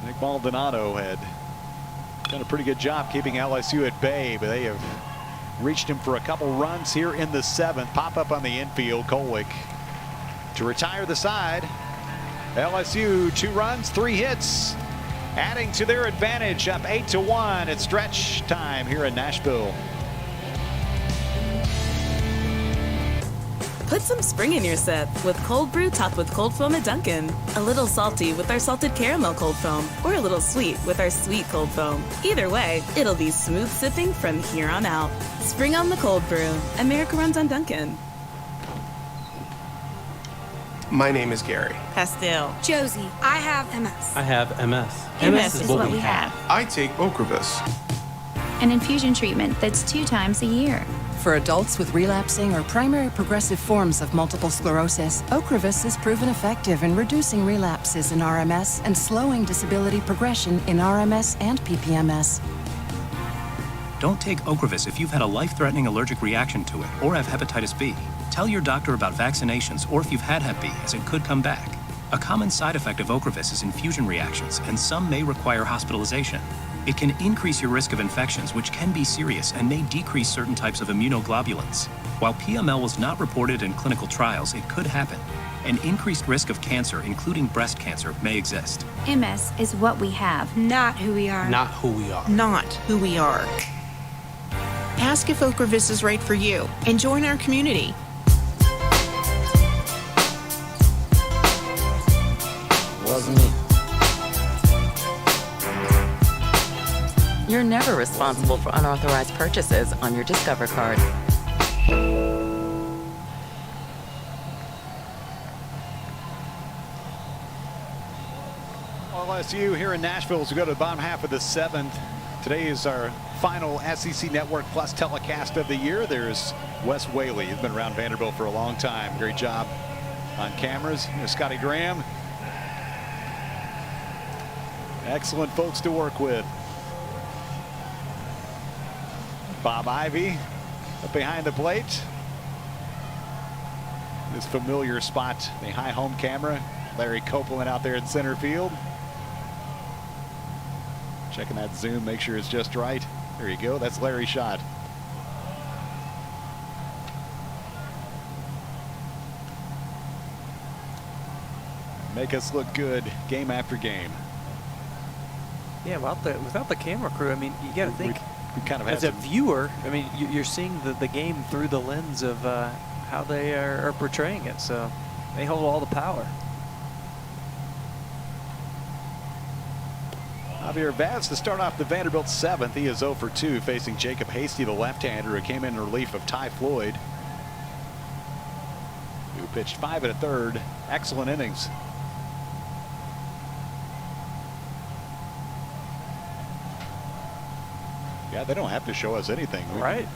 Nick Maldonado had done a pretty good job keeping LSU at bay, but they have reached him for a couple runs here in the 7th. Pop up on the infield. Kolwick to retire the side. LSU 2 runs, 3 hits, adding to their advantage, up 8-1 at stretch time here in Nashville. Put some spring in your step with cold brew topped with cold foam at Dunkin'. A little salty with our salted caramel cold foam, or a little sweet with our sweet cold foam. Either way, it'll be smooth sipping from here on out. Spring on the cold brew. America runs on Dunkin'. My name is Gary. Pastel. Josie, I have MS. I have MS. MS is what we have. I take Ocrevus. An infusion treatment that's 2 times a year. For adults with relapsing or primary progressive forms of multiple sclerosis, Ocrevus is proven effective in reducing relapses in RMS and slowing disability progression in RMS and PPMS. Don't take Ocrevus if you've had a life-threatening allergic reaction to it or have hepatitis B. Tell your doctor about vaccinations or if you've had Hep B, as it could come back. A common side effect of Ocrevus is infusion reactions, and some may require hospitalization. It can increase your risk of infections, which can be serious and may decrease certain types of immunoglobulins. While PML was not reported in clinical trials, it could happen. An increased risk of cancer, including breast cancer, may exist. MS is what we have, Not who we are. Not who we are. Not who we are. Ask if Ocrevus is right for you and join our community. Wasn't me. You're never responsible for unauthorized purchases on your Discover card. LSU here in Nashville as we go to the bottom half of the 7th. Today is our final SEC Network Plus telecast of the year. There's Wes Whaley. He's been around Vanderbilt for a long time. Great job on cameras. There's Scotty Graham. Excellent folks to work with. Bob Ivy up behind the plate. This familiar spot, the high home camera. Larry Copeland out there in center field. Checking that zoom, make sure it's just right. There you go, that's Larry's shot. Make us look good game after game. Yeah, without the camera crew, I mean, you got to think, we kind of as a viewer, I mean, you're seeing the game through the lens of how they are portraying it, so they hold all the power. Javier Vaz to start off the Vanderbilt 7th. He is 0 for 2 facing Jacob Hasty, the left-hander, who came in relief of Ty Floyd, who pitched 5 1/3. Excellent innings. Yeah, they don't have to show us anything. Right.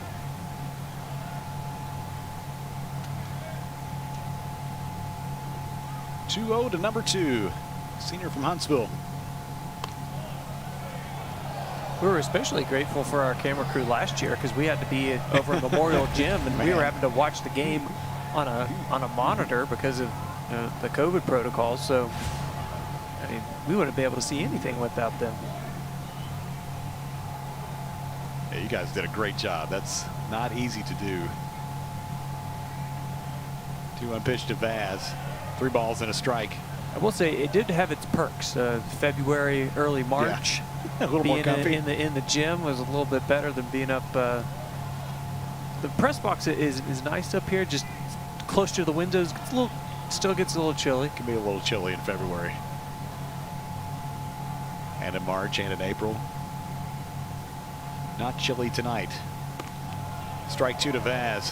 (2-0) to number 2, senior from Huntsville. We were especially grateful for our camera crew last year because we had to be over at Memorial Gym, and we were having to watch the game on a monitor because of the COVID protocols. So, I mean, we wouldn't be able to see anything without them. Yeah, you guys did a great job. That's not easy to do. 2-1 pitch to Vaz. 3 balls and a strike. I will say it did have its perks. February, early March. Yeah. A little more comfy. In the gym was a little bit better than being up. The press box is nice up here, just close to the windows. Still gets a little chilly. Can be a little chilly in February. And in March and in April. Not chilly tonight. Strike 2 to Vaz.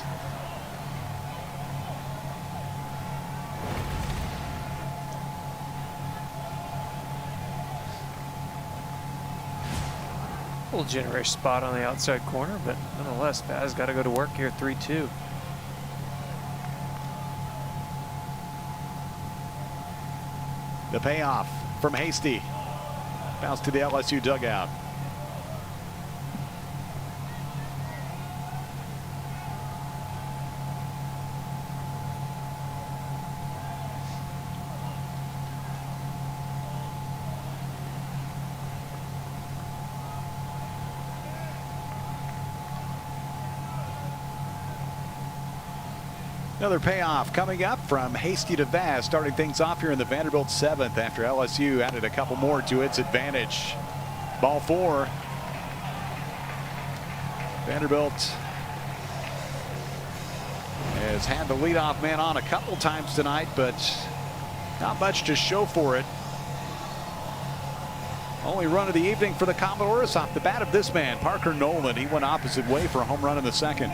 A little generous spot on the outside corner, but nonetheless, Vaz got to go to work here. 3-2. The payoff from Hasty. Bounce to the LSU dugout. Another payoff coming up from Hasty to Vaz, starting things off here in the Vanderbilt 7th after LSU added a couple more to its advantage. Ball 4. Vanderbilt has had the leadoff man on a couple times tonight, but not much to show for it. Only run of the evening for the Commodores off the bat of this man, Parker Nolan. He went opposite way for a home run in the second.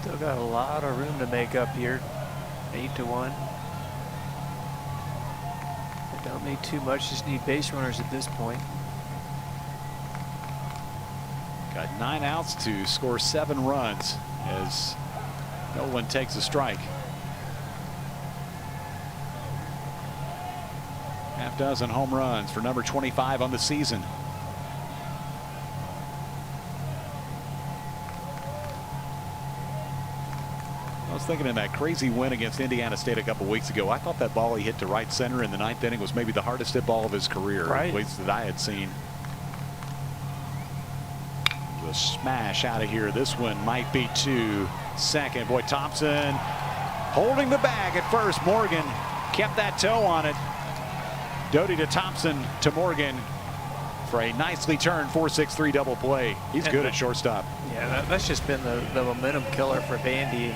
Still got a lot of room to make up here. 8-1. Don't need too much, just need base runners at this point. Got 9 outs to score 7 runs as Nolan takes a strike. Half dozen home runs for number 25 on the season. I was thinking in that crazy win against Indiana State a couple weeks ago, I thought that ball he hit to right center in the 9th inning was maybe the hardest hit ball of his career, right, at least that I had seen. The smash out of here. This one might be to second. Boy, Thompson holding the bag at first. Morgan kept that toe on it. Doty to Thompson to Morgan for a nicely turned 4-6-3 double play. He's good at shortstop. Yeah, that's just been the momentum killer for Vandy.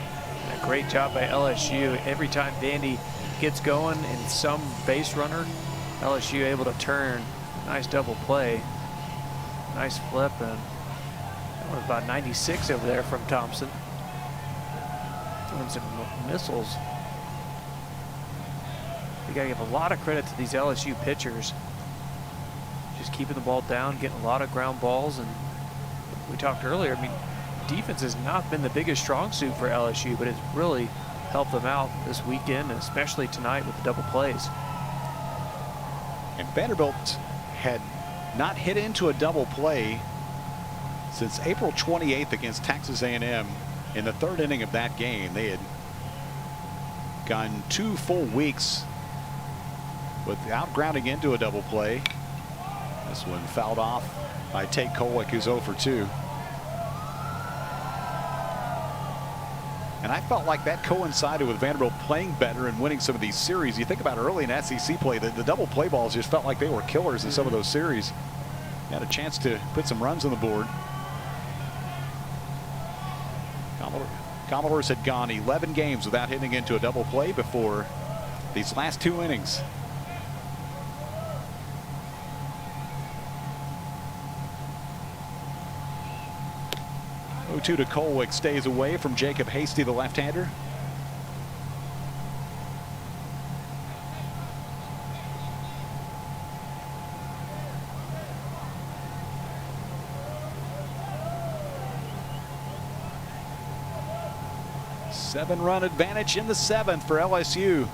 A great job by LSU. Every time Vandy gets going and some base runner, LSU able to turn. Nice double play. Nice flip, and that was about 96 over there from Thompson. Doing some missiles. You gotta give a lot of credit to these LSU pitchers. Just keeping the ball down, getting a lot of ground balls, and we talked earlier, I mean, defense has not been the biggest strong suit for LSU, but it's really helped them out this weekend, and especially tonight with the double plays. And Vanderbilt had not hit into a double play since April 28th against Texas A&M. In the 3rd inning of that game, they had gone 2 full weeks without grounding into a double play. This one fouled off by Tate Kolwick, who's 0 for 2. And I felt like that coincided with Vanderbilt playing better and winning some of these series. You think about early in SEC play, the double play balls just felt like they were killers in some of those series. They had a chance to put some runs on the board. Commodores had gone 11 games without hitting into a double play before these last 2 innings. To Kolwick stays away from Jacob Hasty, the left-hander. 7-run advantage in the 7th for LSU.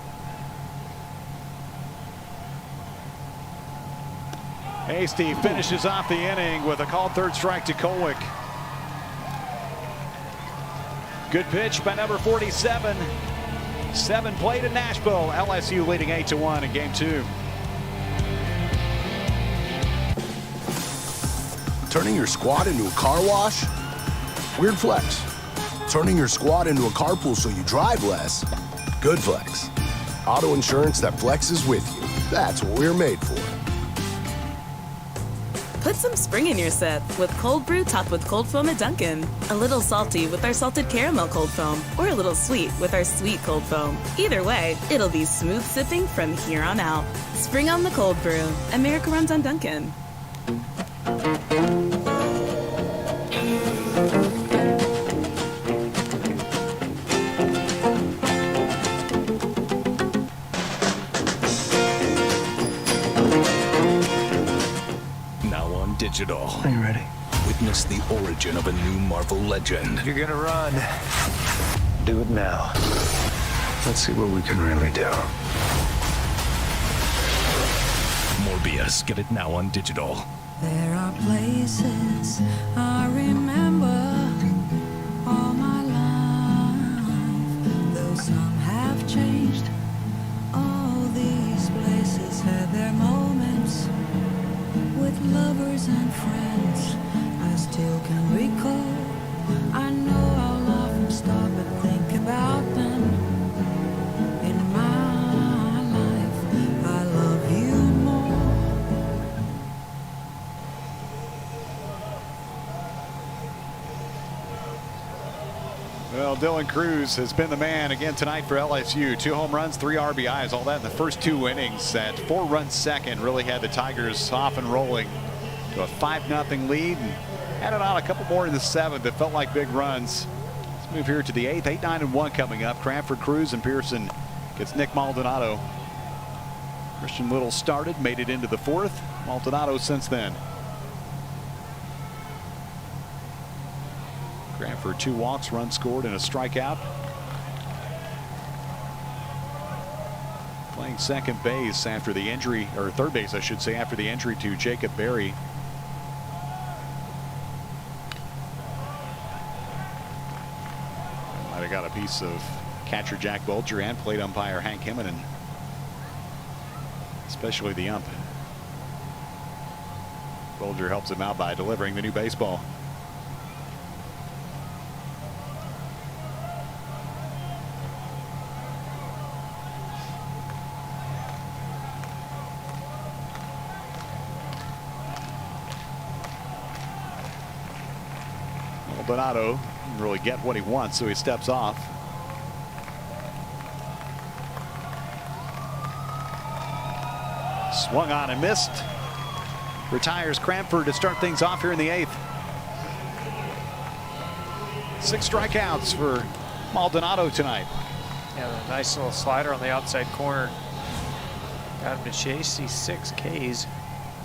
Hasty finishes off the inning with a called third strike to Kolwick. Good pitch by number 47. 7 played in Nashville. LSU leading 8-1 in game 2. Turning your squad into a car wash? Weird flex. Turning your squad into a carpool so you drive less? Good flex. Auto insurance that flexes with you. That's what we're made for. Put some spring in your step with cold brew topped with cold foam at Dunkin'. A little salty with our salted caramel cold foam, or a little sweet with our sweet cold foam. Either way, it'll be smooth sipping from here on out. Spring on the cold brew. America runs on Dunkin'. Digital. Are you ready? Witness the origin of a new Marvel legend. You're gonna run. Do it now. Let's see what we can really do. Morbius. Get it now on digital. There are places I remember all my life, though some have changed. All these places had their moments with lovers and friends. I still can recall. I know I'll often stop and think about them. In my life, I love you more. Well, Dylan Cruz has been the man again tonight for LSU. 2 home runs, 3 RBIs, all that in the first 2 innings. That 4-run second really had the Tigers off and rolling to a 5-0 lead, and added on a couple more in the 7th that felt like big runs. Let's move here to the 8th. 8-9-1 coming up. Cranford, Cruz, and Pearson gets Nick Maldonado. Christian Little started, made it into the 4th. Maldonado since then. Cranford 2 walks, run scored, and a strikeout. Playing second base after the injury, or third base I should say, after the injury to Jacob Berry. Might have got a piece of catcher Jack Bulger and plate umpire Hank Himmonen, especially the ump. Bulger helps him out by delivering the new baseball. Maldonado didn't really get what he wants, so he steps off. Swung on and missed. Retires Cranford to start things off here in the 8th. 6 strikeouts for Maldonado tonight. Yeah, a nice little slider on the outside corner. Got him to chase these 6 Ks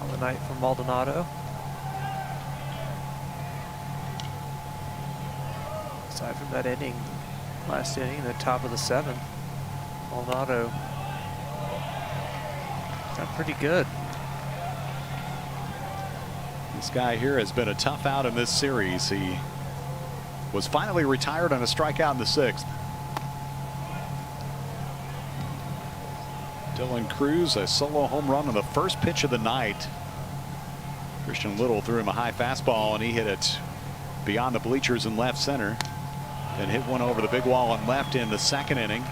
on the night for Maldonado. Aside from that inning, last inning, the top of the 7th, Maldonado got pretty good. This guy here has been a tough out in this series. He was finally retired on a strikeout in the 6th. Dylan Cruz, a solo home run on the first pitch of the night. Christian Little threw him a high fastball, and he hit it beyond the bleachers in left center. Then hit one over the big wall and left in the 2nd inning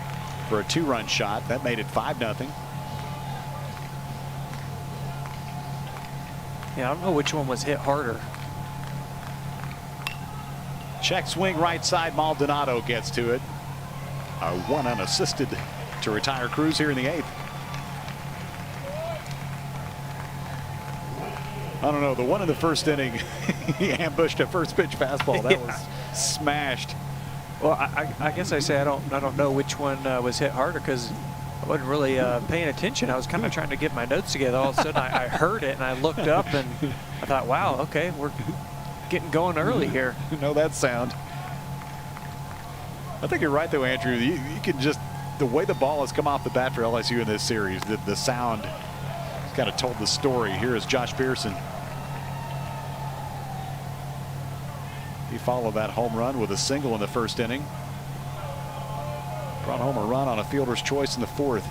for a 2-run shot. That made it 5-0. Yeah, I don't know which one was hit harder. Check swing right side. Maldonado gets to it. A 1 unassisted to retire Cruz here in the 8th. I don't know. The one in the first inning, he ambushed a first pitch fastball. That was smashed. Well, I guess I say I don't know which one was hit harder, because I wasn't really paying attention. I was kind of trying to get my notes together. All of a sudden, I heard it and I looked up and I thought, wow, okay, we're getting going early here. You know that sound. I think you're right, though, Andrew. You can just, the way the ball has come off the bat for LSU in this series, the sound has kind of told the story. Here is Josh Pearson. He followed that home run with a single in the first inning. Brought home a run on a fielder's choice in the fourth.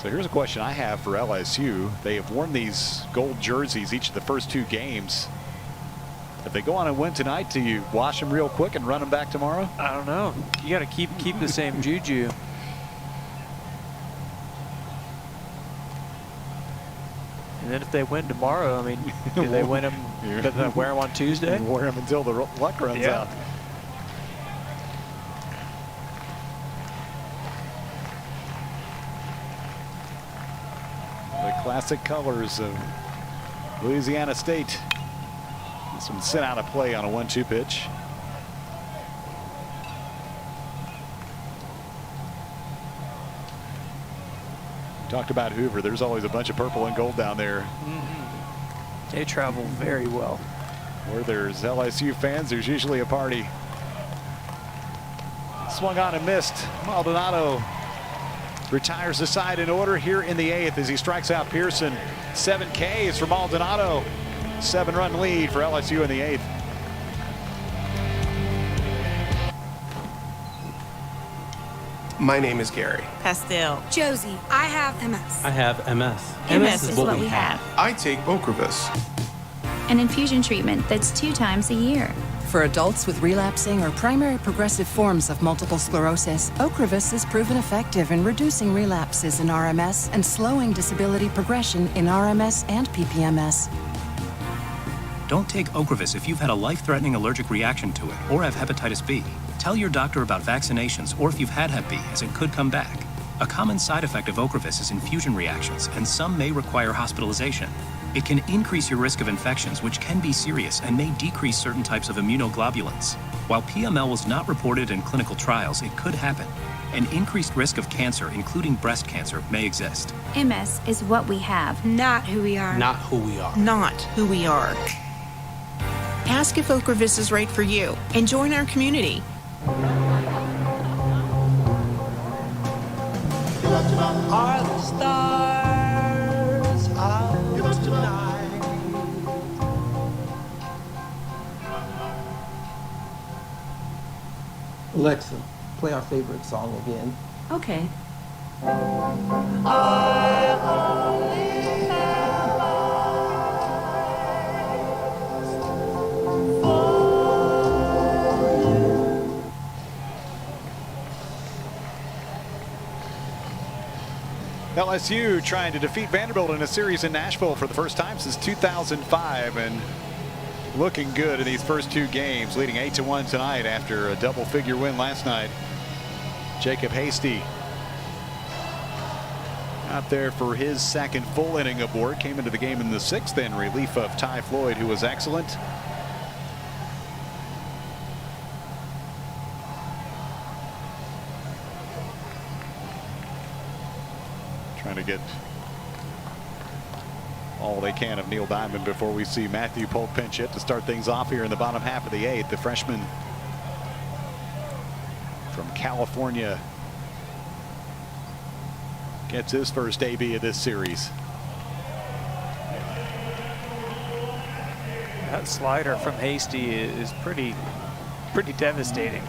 So here's a question I have for LSU. They have worn these gold jerseys each of the first 2 games. If they go on and win tonight, do you wash them real quick and run them back tomorrow? I don't know. You got to keep the same juju. And then if they win tomorrow, I mean, do they win them? But then wear them on Tuesday? Wear them until the luck runs out. The classic colors of Louisiana State. This one sent out of play on a 1-2 pitch. Talked about Hoover. There's always a bunch of purple and gold down there. They travel very well. Where there's LSU fans, there's usually a party. Swung on and missed. Maldonado retires the side in order here in the 8th as he strikes out Pearson. 7 Ks for Maldonado. 7-run lead for LSU in the 8th. My name is Gary. Pastel. Josie. I have MS. I have MS. MS is what we have. I take Ocrevus. An infusion treatment that's 2 times a year. For adults with relapsing or primary progressive forms of multiple sclerosis, Ocrevus is proven effective in reducing relapses in RMS and slowing disability progression in RMS and PPMS. Don't take Ocrevus if you've had a life-threatening allergic reaction to it or have hepatitis B. Tell your doctor about vaccinations or if you've had Hep B, as it could come back. A common side effect of Ocrevus is infusion reactions, and some may require hospitalization. It can increase your risk of infections, which can be serious and may decrease certain types of immunoglobulins. While PML was not reported in clinical trials, it could happen. An increased risk of cancer, including breast cancer, may exist. MS is what we have. Not who we are. Not who we are. Not who we are. Ask if Ocrevus is right for you and join our community. Are the stars out tonight? Alexa, play our favorite song again. Okay. LSU trying to defeat Vanderbilt in a series in Nashville for the first time since 2005 and looking good in these first 2 games, leading 8-1 tonight after a double-figure win last night. Jacob Hasty out there for his 2nd full inning aboard. Came into the game in the 6th in relief of Ty Floyd, who was excellent. Trying to get all they can of Neil Diamond before we see Matthew Polk pinch hit to start things off here in the bottom half of the 8th. The freshman from California gets his first AB of this series. That slider from Hasty is pretty devastating.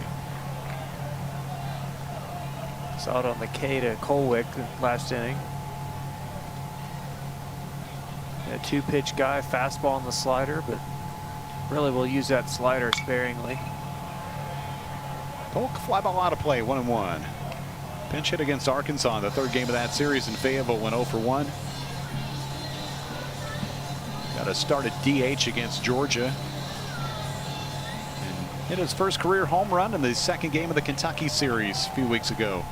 Saw it on the K to Colwick last inning. A 2-pitch guy, fastball on the slider, but really will use that slider sparingly. Polk fly ball out of play, 1-1. Pinch hit against Arkansas in the 3rd game of that series in Fayetteville, went 0 for 1. Got a start at DH against Georgia. And hit his first career home run in the 2nd game of the Kentucky series a few weeks ago.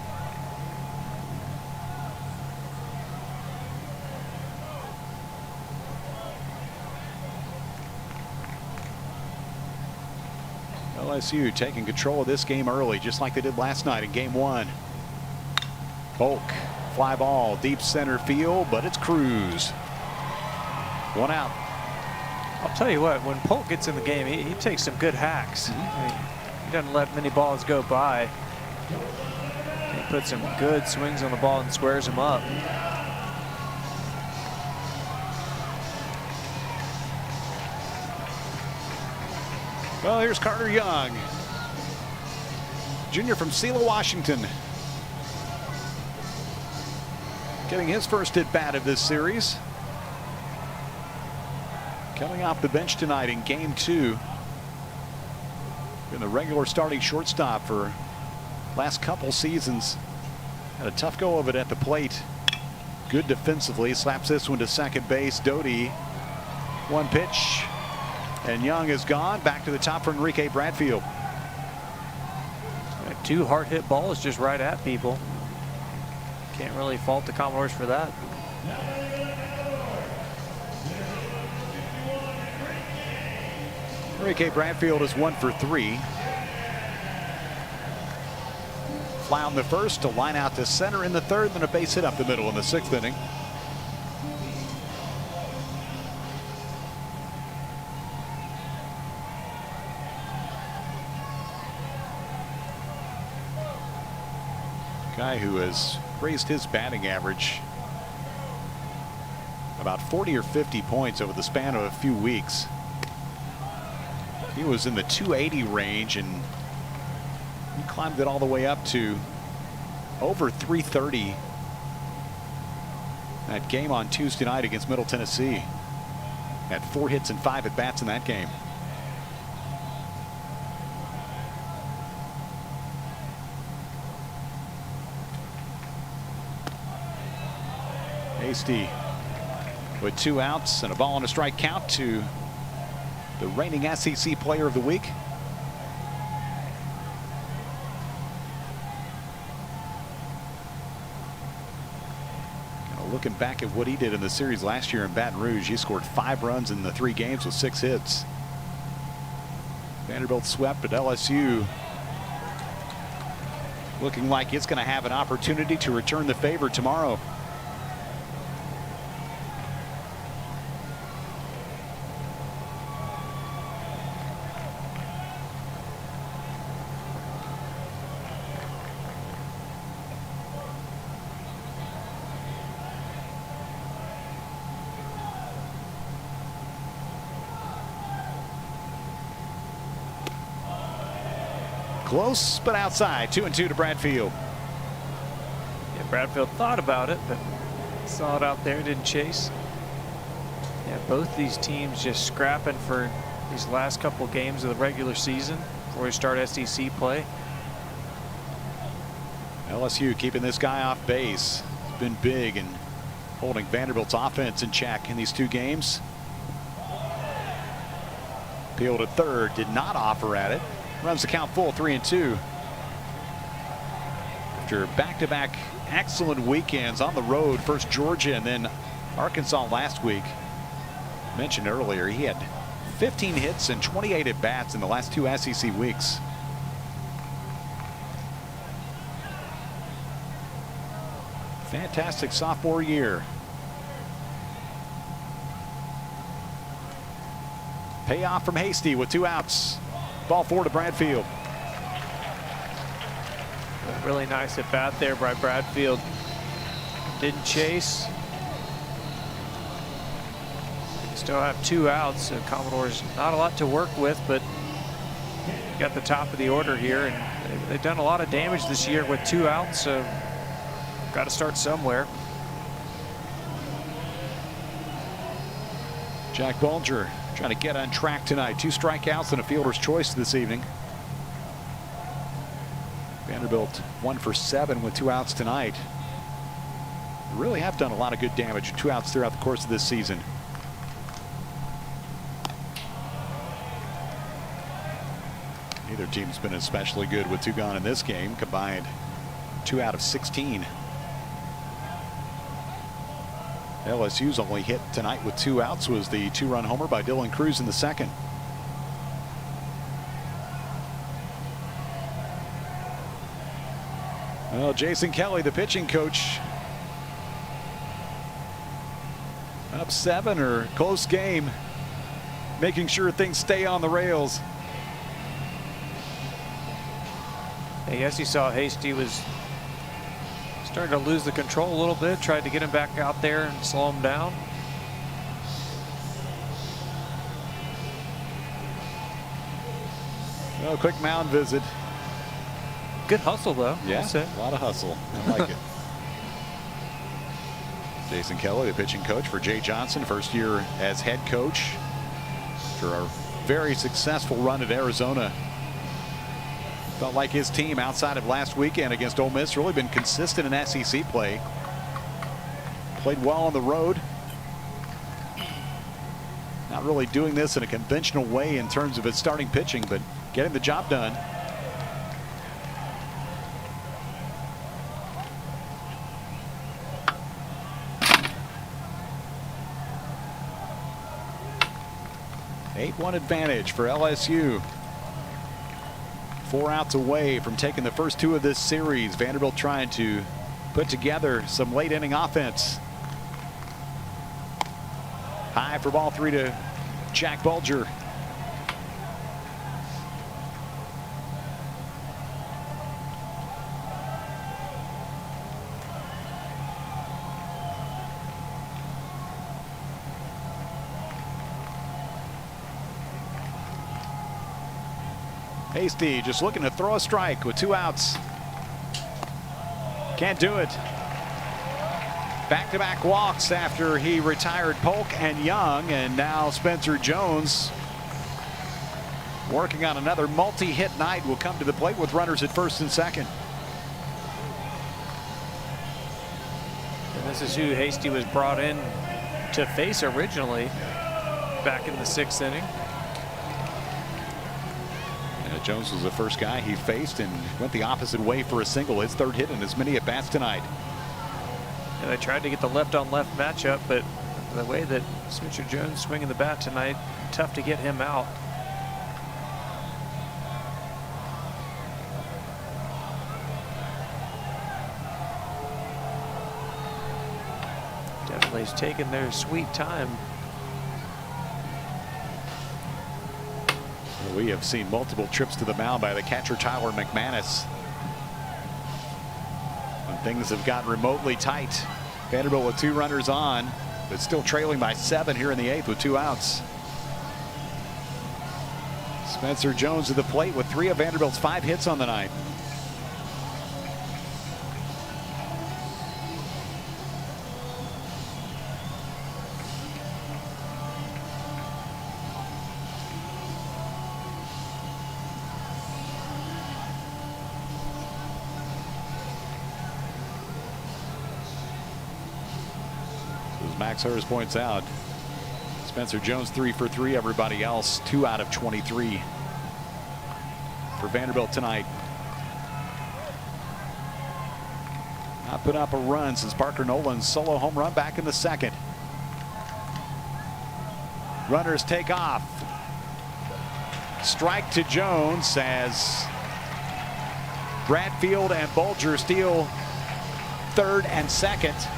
LSU taking control of this game early, just like they did last night in game 1. Polk, fly ball, deep center field, but it's Cruz. 1 out. I'll tell you what, when Polk gets in the game, he takes some good hacks. I mean, he doesn't let many balls go by. He puts some good swings on the ball and squares them up. Well, here's Carter Young, junior from Selah, Washington, getting his first at bat of this series. Coming off the bench tonight in game 2. Been the regular starting shortstop for last couple seasons. Had a tough go of it at the plate. Good defensively. Slaps this one to second base. Doty, one pitch, and Young is gone. Back to the top for Enrique Bradfield. 2 hard hit balls just right at people. Can't really fault the Commodores for that. Enrique Bradfield is 1 for 3. Fly on the first to line out to center in the third, then a base hit up the middle in the 6th inning. Guy who has raised his batting average about 40 or 50 points over the span of a few weeks. He was in the 280 range and he climbed it all the way up to over 330. That game on Tuesday night against Middle Tennessee. Had 4 hits and 5 at bats in that game. Hasty with 2 outs and a ball and a strike count to the reigning SEC Player of the Week. Looking back at what he did in the series last year in Baton Rouge, he scored 5 runs in the 3 games with 6 hits. Vanderbilt swept, but LSU looking like it's going to have an opportunity to return the favor tomorrow. Close, but outside. 2-2 to Bradfield. Yeah, Bradfield thought about it, but saw it out there, didn't chase. Yeah, both these teams just scrapping for these last couple games of the regular season before we start SEC play. LSU keeping this guy off base. It's been big in holding Vanderbilt's offense in check in these 2 games. Peeled at third, did not offer at it. Runs the count full, 3-2. After back-to-back excellent weekends on the road, first Georgia and then Arkansas last week. Mentioned earlier, he had 15 hits and 28 at-bats in the last 2 SEC weeks. Fantastic sophomore year. Payoff from Hasty with 2 outs. Ball 4 to Bradfield. Really nice at bat there by Bradfield. Didn't chase. Still have 2 outs. So Commodores not a lot to work with, but got the top of the order here, and they've done a lot of damage this year with 2 outs. So got to start somewhere. Jack Bulger trying to get on track tonight. 2 strikeouts and a fielder's choice this evening. Vanderbilt 1 for 7 with 2 outs tonight. They really have done a lot of good damage. 2 outs throughout the course of this season. Neither team's been especially good with 2 gone in this game. Combined 2 out of 16. LSU's only hit tonight with 2 outs was the 2-run homer by Dylan Cruz in the 2nd. Well, Jason Kelly, the pitching coach, up 7 or close game. making sure things stay on the rails. I guess you saw Hasty was starting to lose the control a little bit, tried to get him back out there and slow him down. Well, quick mound visit. Good hustle, though. Yeah, a lot of hustle. I like it. Jason Kelly, the pitching coach for Jay Johnson, first year as head coach after a very successful run at Arizona. Felt like his team outside of last weekend against Ole Miss really been consistent in SEC play. Played well on the road. Not really doing this in a conventional way in terms of its starting pitching, but getting the job done. Eight-1 advantage for LSU. 4 outs away from taking the first 2 of this series. Vanderbilt trying to put together some late inning offense. High for ball 3 to Jack Bulger. Hasty just looking to throw a strike with 2 outs. Can't do it. Back-to-back walks after he retired Polk and Young, and now Spencer Jones working on another multi-hit night will come to the plate with runners at first and second. And this is who Hasty was brought in to face originally back in the 6th inning. Jones was the first guy he faced and went the opposite way for a single. His 3rd hit in as many at-bats tonight. And they tried to get the left-on-left matchup, but the way that Spencer Jones swinging the bat tonight, tough to get him out. Definitely has taken their sweet time. We have seen multiple trips to the mound by the catcher Tyler McManus when things have gotten remotely tight. Vanderbilt with 2 runners on, but still trailing by 7 here in the 8th with 2 outs. Spencer Jones at the plate with 3 of Vanderbilt's 5 hits on the night. Max Hurst points out, Spencer Jones 3 for 3. Everybody else 2 out of 23 for Vanderbilt tonight. Not put up a run since Parker Nolan's solo home run back in the 2nd. Runners take off. Strike to Jones as Bradfield and Bulger steal 3rd and 2nd.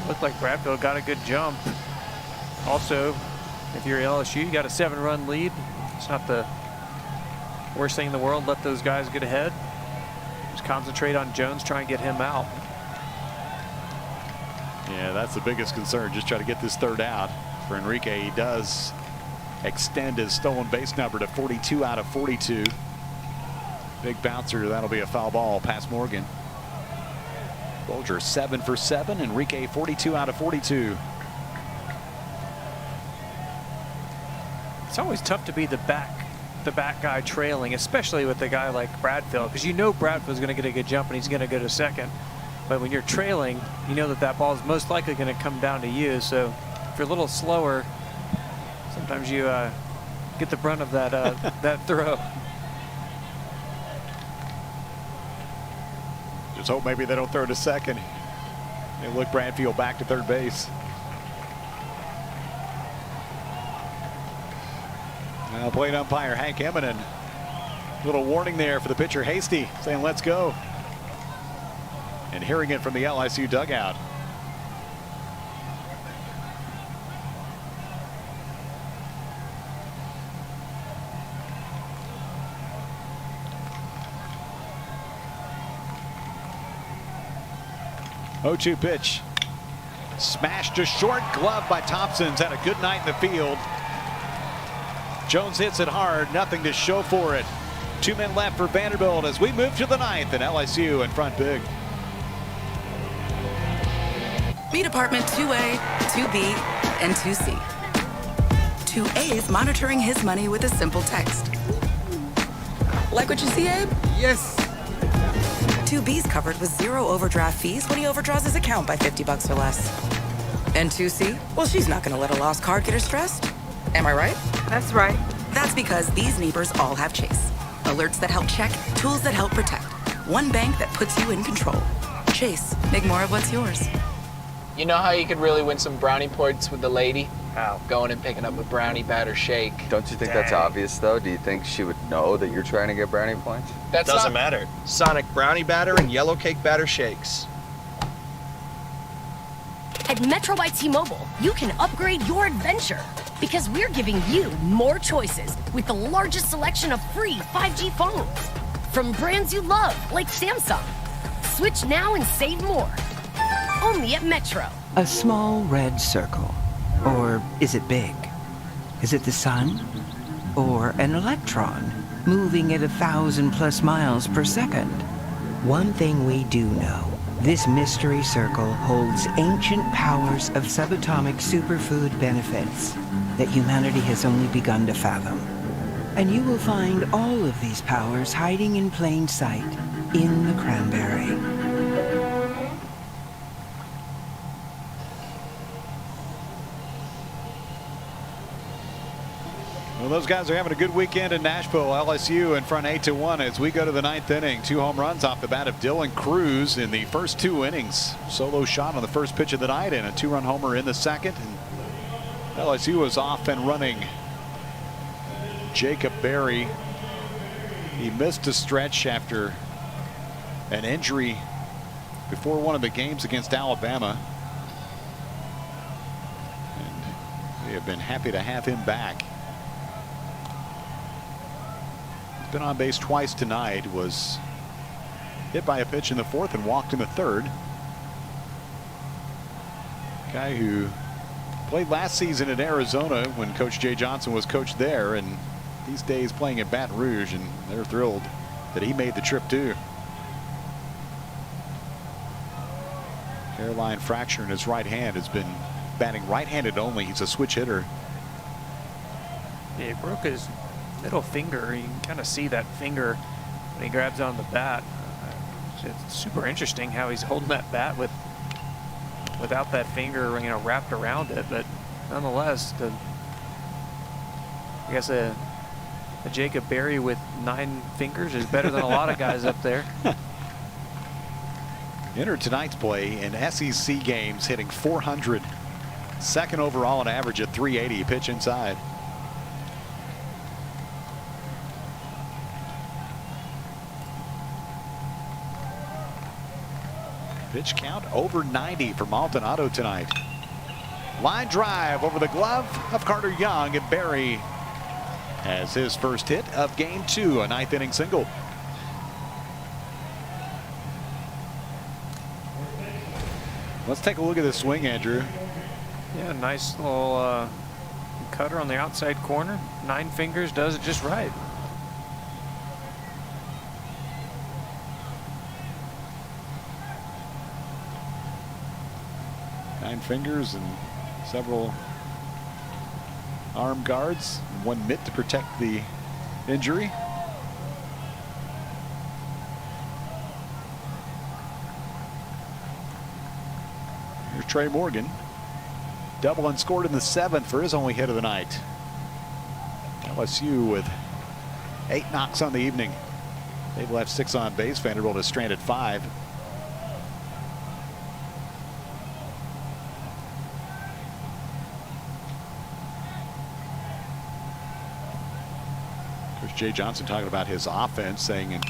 Looked like Bradfield got a good jump. Also, if you're LSU, you got a 7-run lead. It's not the worst thing in the world. Let those guys get ahead. Just concentrate on Jones, try and get him out. Yeah, that's the biggest concern. Just try to get this 3rd out for Enrique. He does extend his stolen base number to 42 out of 42. Big bouncer. That'll be a foul ball past Morgan. Bulger 7 for 7. Enrique 42 out of 42. It's always tough to be the back guy trailing, especially with a guy like Bradfield, because you know Bradfield's going to get a good jump and he's going to go to 2nd. But when you're trailing, you know that ball is most likely going to come down to you. So if you're a little slower, sometimes you get the brunt of that that throw. Just hope maybe they don't throw to 2nd. They look Bradfield back to 3rd base. Now plate umpire Hank Eminen. Little warning there for the pitcher Hasty, saying let's go. And hearing it from the LSU dugout. 0-2 pitch. Smashed to short, glove by Thompson's had a good night in the field. Jones hits it hard, nothing to show for it. 2 men left for Vanderbilt as we move to the 9th, and LSU in front big. Meet apartment 2A, 2B, and 2C. 2A is monitoring his money with a simple text. Like what you see, Abe? Yes. 2B's covered with 0 overdraft fees when he overdraws his account by $50 or less. And 2C? Well, she's not going to let a lost card get her stressed. Am I right? That's right. That's because these neighbors all have Chase. Alerts that help check, tools that help protect. One bank that puts you in control. Chase, make more of what's yours. You know how you could really win some brownie points with the lady? How? Going and picking up a brownie batter shake. Don't you think that's obvious, though? Do you think she would know that you're trying to get brownie points? That doesn't matter. Sonic brownie batter and yellow cake batter shakes. At Metro by T-Mobile, you can upgrade your adventure because we're giving you more choices with the largest selection of free 5G phones from brands you love like Samsung. Switch now and save more. Only at Metro. A small red circle. Or is it big? Is it the sun? Or an electron moving at 1,000+ miles per second? One thing we do know. This mystery circle holds ancient powers of subatomic superfood benefits that humanity has only begun to fathom. And you will find all of these powers hiding in plain sight in the cranberry. Well, those guys are having a good weekend in Nashville. LSU in front 8-1 as we go to the 9th inning. 2 home runs off the bat of Dylan Cruz in the first 2 innings. Solo shot on the first pitch of the night and a 2-run homer in the second. And LSU was off and running. Jacob Berry, he missed a stretch after an injury before one of the games against Alabama. And we have been happy to have him back. Been on base twice tonight, was hit by a pitch in the 4th and walked in the 3rd. Guy who played last season in Arizona when Coach Jay Johnson was coach there, and these days playing in Baton Rouge, and they're thrilled that he made the trip too. Hairline fracture in his right hand, has been batting right-handed only. He's a switch hitter. Yeah, he broke his middle finger. You can kind of see that finger when he grabs on the bat. It's super interesting how he's holding that bat without that finger, wrapped around it. But nonetheless, I guess a Jacob Berry with 9 fingers is better than a lot of guys up there. Entered tonight's play in SEC games, hitting .400, 2nd overall in average at .380. Pitch inside. Pitch count over 90 for Maldonado tonight. Line drive over the glove of Carter Young, and Berry has his first hit of game 2, a 9th inning single. Let's take a look at this swing, Andrew. Yeah, nice little cutter on the outside corner. 9 fingers does it just right. Fingers and several arm guards, and 1 mitt to protect the injury. Here's Trey Morgan. Double and scored in the 7th for his only hit of the night. LSU with 8 knocks on the evening. They've left 6 on base. Vanderbilt has stranded 5. Jay Johnson talking about his offense, saying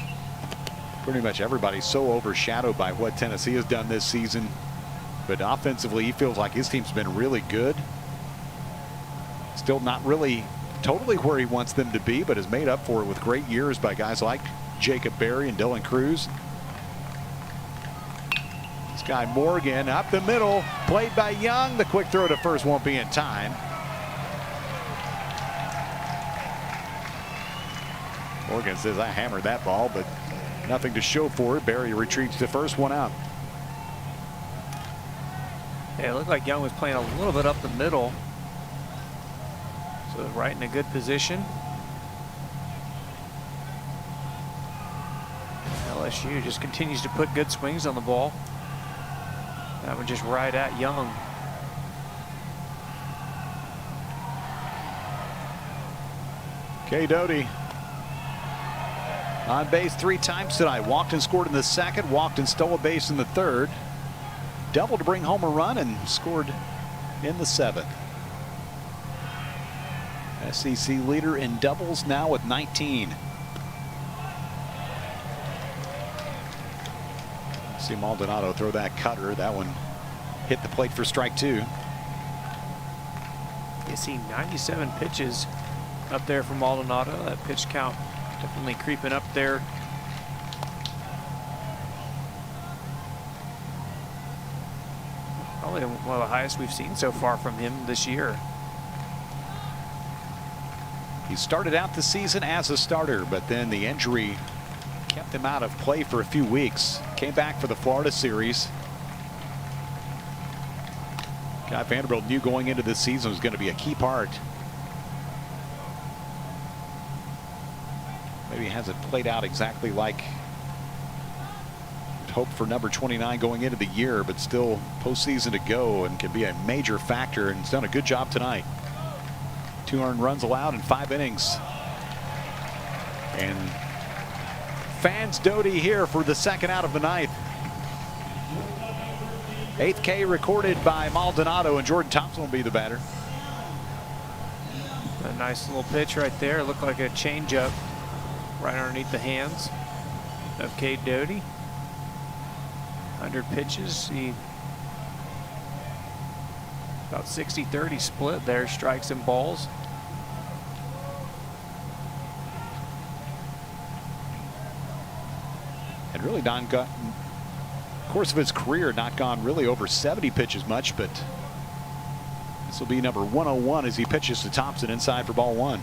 pretty much everybody's so overshadowed by what Tennessee has done this season. But offensively, he feels like his team's been really good. Still not really totally where he wants them to be, but has made up for it with great years by guys like Jacob Berry and Dylan Cruz. He's guy Morgan up the middle, played by Young. The quick throw to first won't be in time. Morgan says, I hammered that ball, but nothing to show for it. Barry retrieves the first one out. Yeah, it looked like Young was playing a little bit up the middle. So right in a good position. LSU just continues to put good swings on the ball. That one just right at Young. K. Doty on base 3 times tonight. Walked and scored in the second, walked and stole a base in the third. Double to bring home a run and scored in the 7th. SEC leader in doubles now with 19. See Maldonado throw that cutter. That one hit the plate for strike 2. You see 97 pitches up there from Maldonado. That pitch count definitely creeping up there. Probably one of the highest we've seen so far from him this year. He started out the season as a starter, but then the injury kept him out of play for a few weeks. Came back for the Florida series. Guy Vanderbilt knew going into this season was going to be a key part. Maybe hasn't played out exactly like we'd hoped for number 29 going into the year, but still postseason to go and can be a major factor, and he's done a good job tonight. 2 earned runs allowed in 5 innings. And fans Doty here for the second out of the 9th. 8th K recorded by Maldonado, and Jordan Thompson will be the batter. A nice little pitch right there. It looked like a changeup right underneath the hands of Cade Doty. 100 pitches. He about 60-30 split there, strikes and balls. And really not got, course of his career, not gone really over 70 pitches much, but this will be number 101 as he pitches to Thompson inside for ball 1.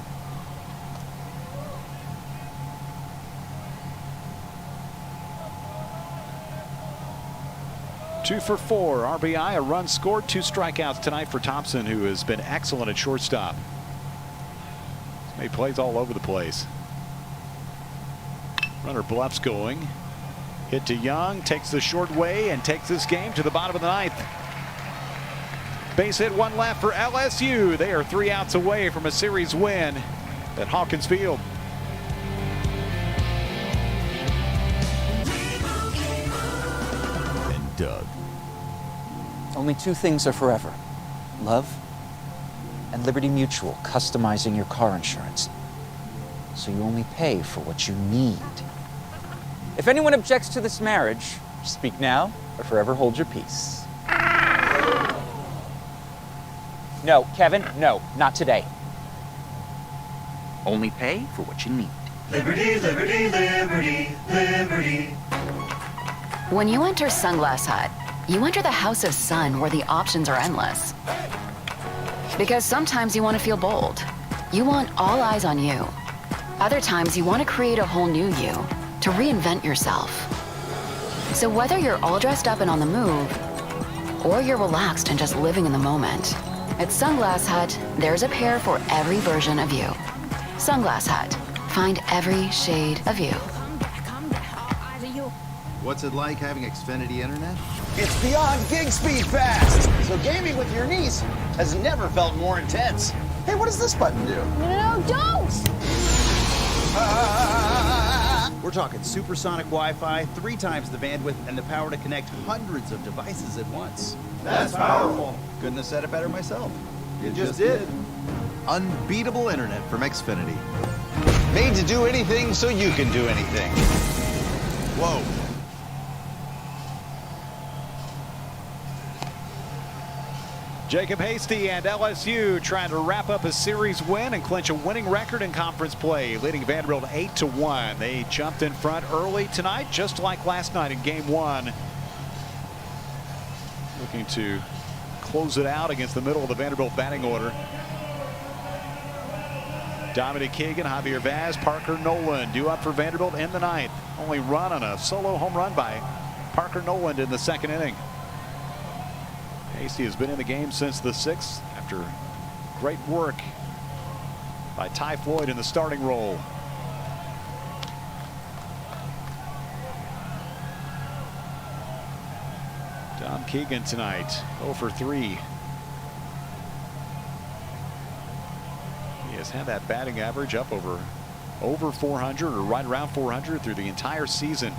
Two for 4 RBI, a run scored, 2 strikeouts tonight for Thompson, who has been excellent at shortstop. He's made plays all over the place. Runner bluffs going. Hit to Young, takes the short way and takes this game to the bottom of the 9th. Base hit, 1 left for LSU. They are 3 outs away from a series win at Hawkins Field. And Doug. Only 2 things are forever: love and Liberty Mutual, customizing your car insurance so you only pay for what you need. If anyone objects to this marriage, speak now or forever hold your peace. No, Kevin, no, not today. Only pay for what you need. Liberty, liberty, liberty, liberty. When you enter Sunglass Hut, you enter the house of sun where the options are endless. Because sometimes you want to feel bold. You want all eyes on you. Other times you want to create a whole new you, to reinvent yourself. So whether you're all dressed up and on the move, or you're relaxed and just living in the moment, at Sunglass Hut, there's a pair for every version of you. Sunglass Hut. Find every shade of you. What's it like having Xfinity Internet? It's beyond gig speed fast. So gaming with your niece has never felt more intense. Hey, what does this button do? No, don't! We're talking supersonic Wi-Fi, 3 times the bandwidth, and the power to connect hundreds of devices at once. That's powerful. Couldn't have said it better myself. You just did. Unbeatable internet from Xfinity. Made to do anything so you can do anything. Whoa. Jacob Hasty and LSU trying to wrap up a series win and clinch a winning record in conference play, leading Vanderbilt 8-1. They jumped in front early tonight, just like last night in game 1. looking to close it out against the middle of the Vanderbilt batting order. Dominic Keegan, Javier Vaz, Parker Noland due up for Vanderbilt in the ninth. Only run on a solo home run by Parker Noland in the second inning. Hasty has been in the game since the sixth after great work by Ty Floyd in the starting role. Dom Keegan tonight 0 for 3. He has had that batting average up over 400 or right around 400 through the entire season.